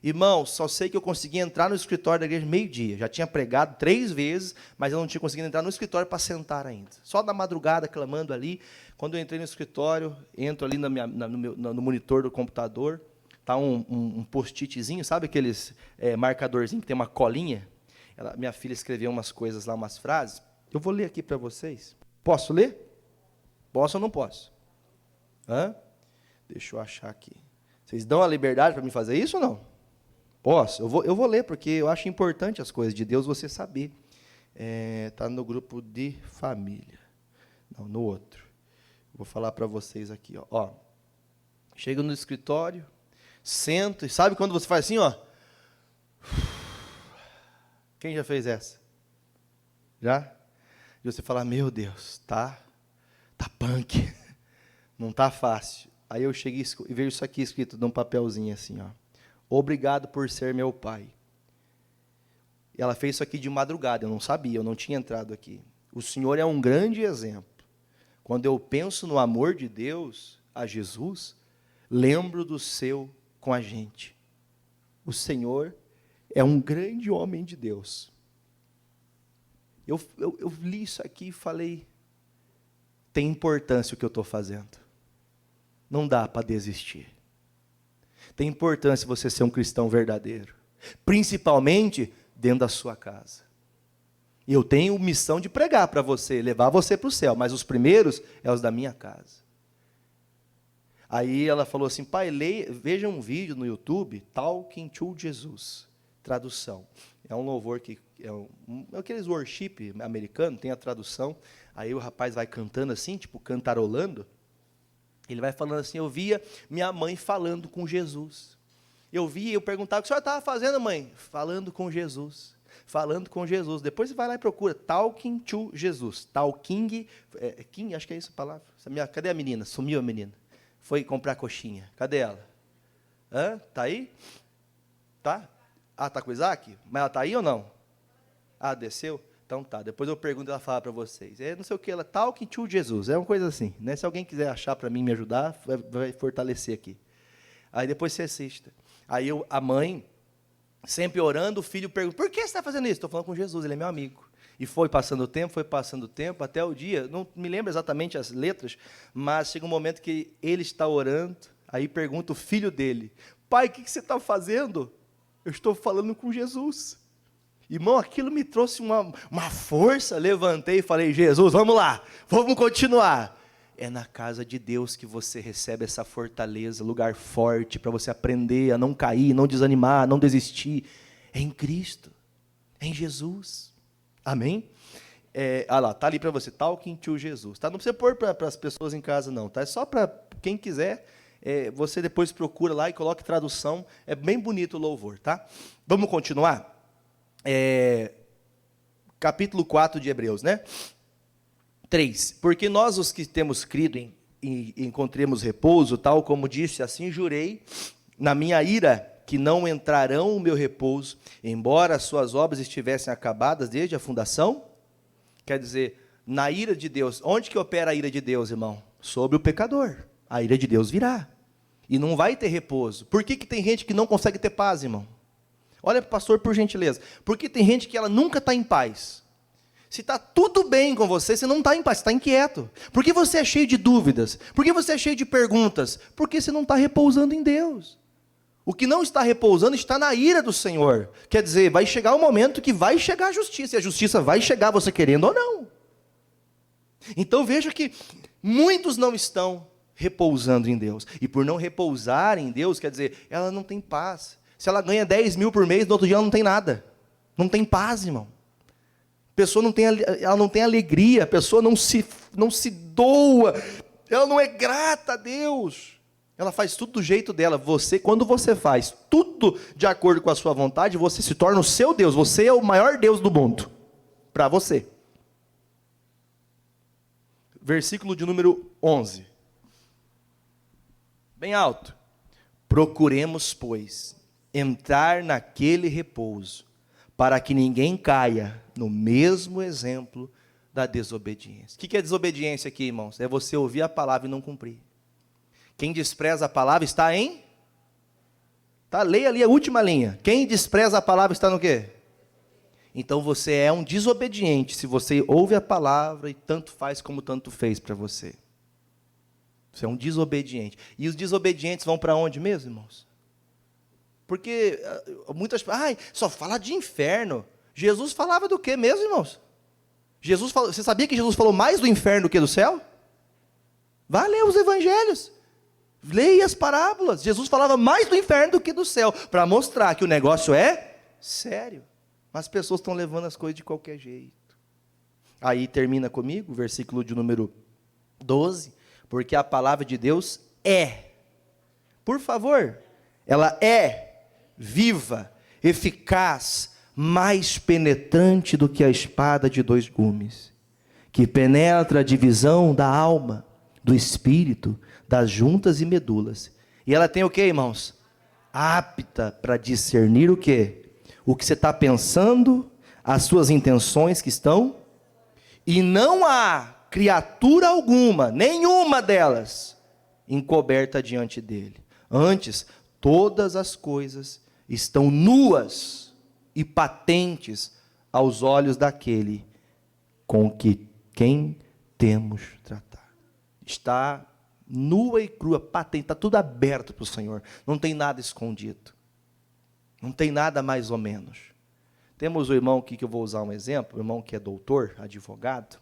Irmão, só sei que eu consegui entrar no escritório da igreja meio-dia. Já tinha pregado 3 vezes, mas eu não tinha conseguido entrar no escritório para sentar ainda. Só da madrugada, clamando ali. Quando eu entrei no escritório, entro ali no monitor do computador, está um post-itzinho, sabe aqueles marcadorzinhos que tem uma colinha? Minha filha escreveu umas coisas lá, umas frases. Eu vou ler aqui para vocês. Posso ler? Posso ou não posso? Hã? Deixa eu achar aqui. Vocês dão a liberdade para mim fazer isso ou não? Posso? Eu vou ler, porque eu acho importante as coisas de Deus você saber. Está no grupo de família. Não, no outro. Vou falar para vocês aqui. Ó. Chego no escritório, sento, e sabe quando você faz assim, ó? Quem já fez essa? Já? E você fala, meu Deus, tá punk, não tá fácil. Aí eu chego e vejo isso aqui escrito num papelzinho assim, ó. Obrigado por ser meu pai. E ela fez isso aqui de madrugada, eu não sabia, eu não tinha entrado aqui. O Senhor é um grande exemplo. Quando eu penso no amor de Deus a Jesus, lembro do seu com a gente. O Senhor é um grande homem de Deus. Eu li isso aqui e falei, tem importância o que eu estou fazendo. Não dá para desistir. Tem importância você ser um cristão verdadeiro. Principalmente dentro da sua casa. E eu tenho missão de pregar para você, levar você para o céu, mas os primeiros é os da minha casa. Aí ela falou assim, pai, veja um vídeo no YouTube, Talking to Jesus, tradução. É um louvor que aqueles worship americano, tem a tradução. Aí o rapaz vai cantando assim, tipo cantarolando. Ele vai falando assim, eu via minha mãe falando com Jesus. Eu perguntava, o que a senhora estava fazendo, mãe? Falando com Jesus. Falando com Jesus. Depois você vai lá e procura, Talking to Jesus. Talking, acho que é isso a palavra. Cadê a menina? Sumiu a menina. Foi comprar coxinha. Cadê ela? Tá aí? Tá? Tá com o Isaac? Mas ela tá aí ou não? Desceu? Então tá, depois eu pergunto e ela fala para vocês. Não sei o que, ela Talking to Jesus, é uma coisa assim, né? Se alguém quiser achar para mim, me ajudar, vai fortalecer aqui. Aí depois você assista. Aí a mãe, sempre orando, o filho pergunta, por que você está fazendo isso? Estou falando com Jesus, ele é meu amigo. E foi passando o tempo, até o dia, não me lembro exatamente as letras, mas chega um momento que ele está orando, aí pergunta o filho dele, pai, o que você está fazendo? Eu estou falando com Jesus. Irmão, aquilo me trouxe uma força, levantei e falei, Jesus, vamos lá, vamos continuar. É na casa de Deus que você recebe essa fortaleza, lugar forte, para você aprender a não cair, não desanimar, não desistir. É em Cristo, é em Jesus. Amém? Lá, está ali para você, Talking to Jesus. Tá? Não precisa pôr para as pessoas em casa não, tá? É só para quem quiser, você depois procura lá e coloque tradução, é bem bonito o louvor, tá? Vamos continuar? Capítulo 4 de Hebreus, né? 3. Porque nós os que temos crido e encontremos repouso, tal como disse, assim jurei, na minha ira, que não entrarão o meu repouso, embora as suas obras estivessem acabadas desde a fundação. Quer dizer, na ira de Deus, onde que opera a ira de Deus, irmão? Sobre o pecador. A ira de Deus virá. E não vai ter repouso. Por que tem gente que não consegue ter paz, irmão? Olha para o pastor, por gentileza. Por que tem gente que ela nunca está em paz? Se está tudo bem com você, você não está em paz, você está inquieto. Por que você é cheio de dúvidas? Por que você é cheio de perguntas? Porque você não está repousando em Deus. O que não está repousando está na ira do Senhor. Quer dizer, vai chegar o momento que vai chegar a justiça. E a justiça vai chegar, você querendo ou não. Então veja que muitos não estão repousando em Deus. E por não repousar em Deus, quer dizer, ela não tem paz. Se ela ganha 10 mil por mês, no outro dia ela não tem nada. Não tem paz, irmão. A pessoa ela não tem alegria, a pessoa não se doa, ela não é grata a Deus. Ela faz tudo do jeito dela. Quando você faz tudo de acordo com a sua vontade, você se torna o seu Deus. Você é o maior Deus do mundo. Para você. Versículo de número 11. Bem alto. Procuremos, pois, entrar naquele repouso, para que ninguém caia no mesmo exemplo da desobediência. O que é desobediência aqui, irmãos? É você ouvir a palavra e não cumprir. Quem despreza a palavra está em... leia ali a última linha. Quem despreza a palavra está no quê? Então você é um desobediente, se você ouve a palavra e tanto faz como tanto fez para você. Você é um desobediente. E os desobedientes vão para onde mesmo, irmãos? Porque muitas pessoas, só fala de inferno. Jesus falava do quê mesmo, irmãos? Você sabia que Jesus falou mais do inferno do que do céu? Vá ler os evangelhos. Leia as parábolas. Jesus falava mais do inferno do que do céu, para mostrar que o negócio é sério. Mas as pessoas estão levando as coisas de qualquer jeito. Aí termina comigo, versículo de número 12. Porque a palavra de Deus é. Por favor, ela é viva, eficaz, mais penetrante do que a espada de 2 gumes, que penetra a divisão da alma, do espírito, das juntas e medulas. E ela tem o que, irmãos? Apta para discernir o que? O que você está pensando, as suas intenções que estão, e não há criatura alguma, nenhuma delas, encoberta diante dele. Antes, todas as coisas estão nuas e patentes aos olhos daquele com quem temos tratado. Está nua e crua, patente, está tudo aberto para o Senhor. Não tem nada escondido. Não tem nada mais ou menos. Temos o irmão aqui que eu vou usar um exemplo, o irmão que é doutor, advogado.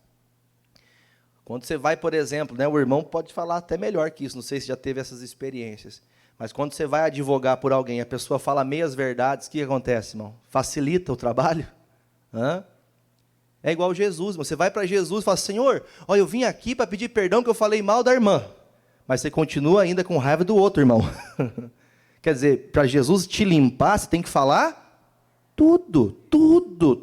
Quando você vai, por exemplo, o irmão pode falar até melhor que isso, não sei se já teve essas experiências, mas quando você vai advogar por alguém, a pessoa fala meias verdades, o que acontece, irmão? Facilita o trabalho? É igual Jesus, você vai para Jesus e fala, Senhor, olha, eu vim aqui para pedir perdão que eu falei mal da irmã, mas você continua ainda com raiva do outro irmão. Quer dizer, para Jesus te limpar, você tem que falar tudo,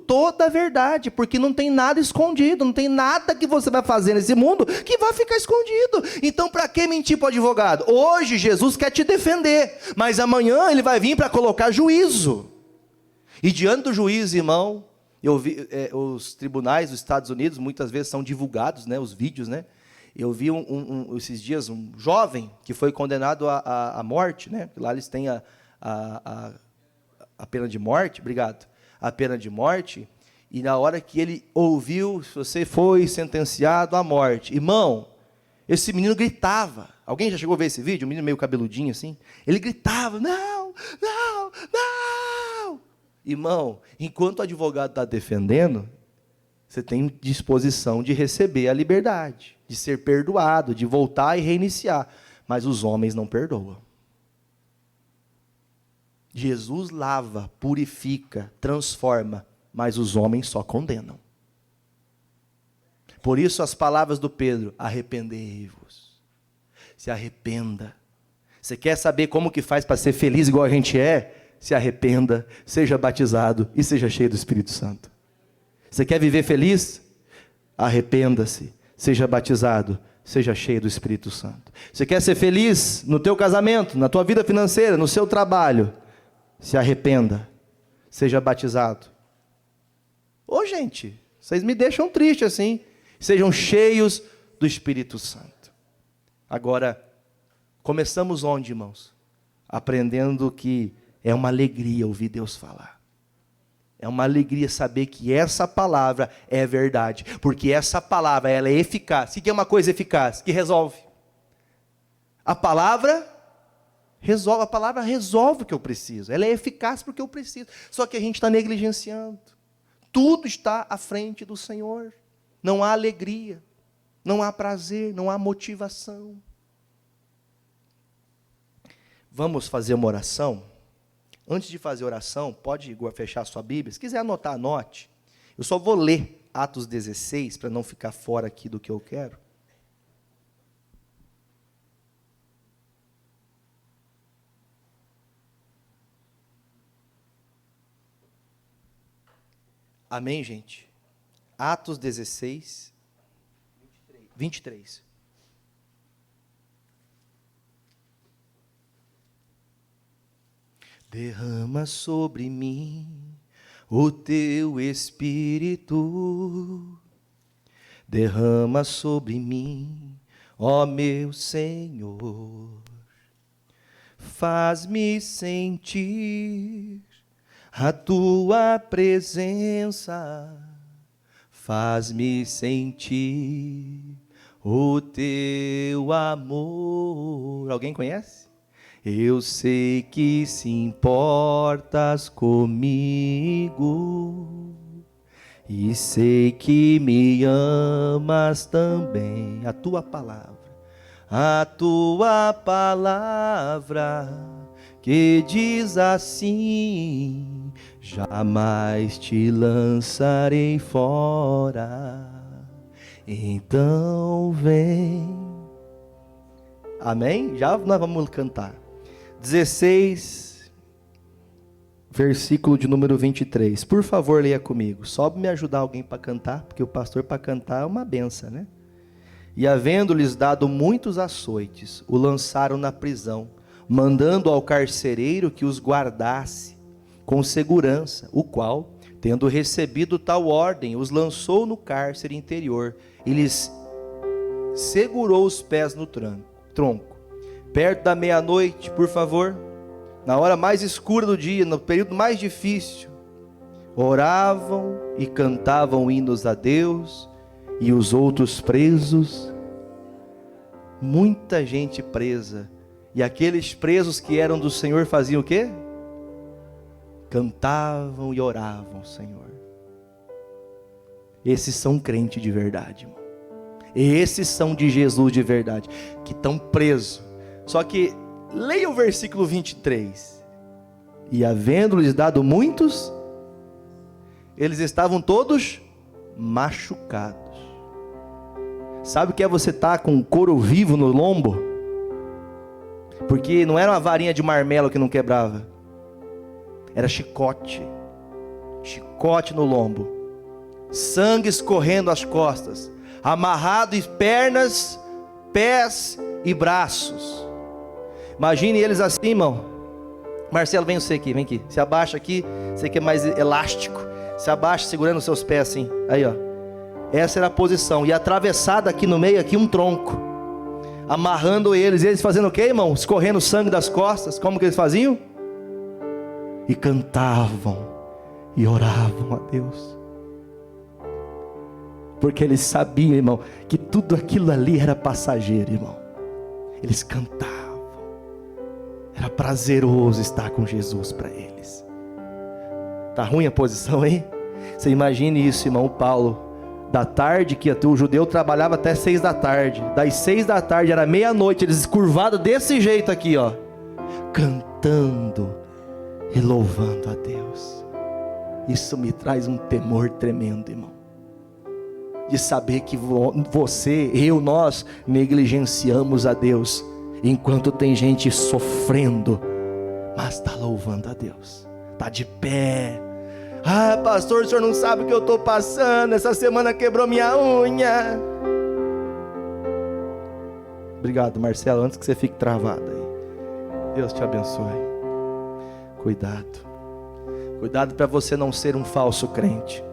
toda a verdade, porque não tem nada escondido, não tem nada que você vai fazer nesse mundo que vai ficar escondido. Então, para que mentir para o advogado? Hoje, Jesus quer te defender, mas amanhã ele vai vir para colocar juízo. E diante do juízo, irmão, eu vi, os tribunais dos Estados Unidos, muitas vezes são divulgados, os vídeos, Eu vi esses dias um jovem que foi condenado à morte, Lá eles têm a pena de morte, a pena de morte, e na hora que ele ouviu, você foi sentenciado à morte. Irmão, esse menino gritava. Alguém já chegou a ver esse vídeo? Um menino meio cabeludinho assim. Ele gritava, não, não, não. Irmão, enquanto o advogado está defendendo, você tem disposição de receber a liberdade, de ser perdoado, de voltar e reiniciar. Mas os homens não perdoam. Jesus lava, purifica, transforma, mas os homens só condenam. Por isso as palavras do Pedro, arrependei-vos, se arrependa. Você quer saber como que faz para ser feliz igual a gente é? Se arrependa, seja batizado e seja cheio do Espírito Santo. Você quer viver feliz? Arrependa-se, seja batizado, seja cheio do Espírito Santo. Você quer ser feliz no teu casamento, na tua vida financeira, no seu trabalho? Se arrependa, seja batizado. Gente, vocês me deixam triste assim. Sejam cheios do Espírito Santo. Agora, Começamos onde, irmãos? Aprendendo que é uma alegria ouvir Deus falar. É uma alegria saber que essa palavra é verdade. Porque essa palavra, ela é eficaz. O que é uma coisa eficaz? Que resolve. A palavra resolve o que eu preciso. Ela é eficaz porque eu preciso. Só que a gente está negligenciando. Tudo está à frente do Senhor. Não há alegria, não há prazer, não há motivação. Vamos fazer uma oração? Antes de fazer oração, pode fechar a sua Bíblia. Se quiser anotar, anote. Eu só vou ler Atos 16, para não ficar fora aqui do que eu quero. Amém, gente? Atos 16, 23. Derrama sobre mim o teu Espírito, derrama sobre mim, ó meu Senhor, faz-me sentir a tua presença, faz-me sentir o teu amor. Alguém conhece? Eu sei que se importas comigo e sei que me amas também. A tua palavra que diz assim: jamais te lançarei fora. Então vem. Amém? Já nós vamos cantar. 16, versículo de número 23. Por favor, leia comigo. Só me ajudar alguém para cantar, porque o pastor para cantar é uma benção, né? E havendo-lhes dado muitos açoites, o lançaram na prisão, mandando ao carcereiro que os guardasse com segurança, o qual, tendo recebido tal ordem, os lançou no cárcere interior e lhes segurou os pés no tronco. Perto da meia-noite, por favor, na hora mais escura do dia, no período mais difícil, oravam e cantavam hinos a Deus, e os outros presos, muita gente presa, e aqueles presos que eram do Senhor faziam o quê? Cantavam e oravam ao Senhor. Esses são crentes de verdade, irmão. Esses são de Jesus de verdade, que estão presos. Só que, leia o versículo 23. E havendo-lhes dado muitos, eles estavam todos machucados. Sabe o que é você estar com um couro vivo no lombo? Porque não era uma varinha de marmelo que não quebrava. Era chicote. Chicote no lombo. Sangue escorrendo as costas. Amarrado em pernas, pés e braços. Imagine eles assim, irmão. Marcelo, vem você aqui, vem aqui. Se abaixa aqui, você que é mais elástico. Se abaixa segurando os seus pés assim. Aí, ó. Essa era a posição. E atravessada aqui no meio, aqui um tronco. Amarrando eles. E eles fazendo o quê, irmão? Escorrendo o sangue das costas. Como que eles faziam? E cantavam. E oravam a Deus. Porque eles sabiam, irmão, que tudo aquilo ali era passageiro, irmão. Eles cantavam. Era prazeroso estar com Jesus para eles. Tá ruim a posição, hein? Você imagine isso, irmão. Paulo, da tarde, que o judeu trabalhava até 6 da tarde. Das 6 da tarde, era meia-noite, eles curvados desse jeito aqui, ó. Cantando e louvando a Deus. Isso me traz um temor tremendo, irmão. De saber que você, nós negligenciamos a Deus. Enquanto tem gente sofrendo, mas está louvando a Deus, está de pé. Ah, pastor, o senhor não sabe o que eu estou passando. Essa semana quebrou minha unha. Obrigado, Marcelo, antes que você fique travado aí. Deus te abençoe. Cuidado para você não ser um falso crente,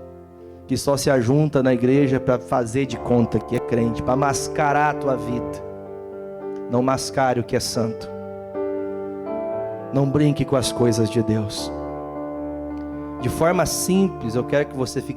que só se ajunta na igreja para fazer de conta que é crente, para mascarar a tua vida. Não mascare o que é santo. Não brinque com as coisas de Deus. De forma simples, eu quero que você fique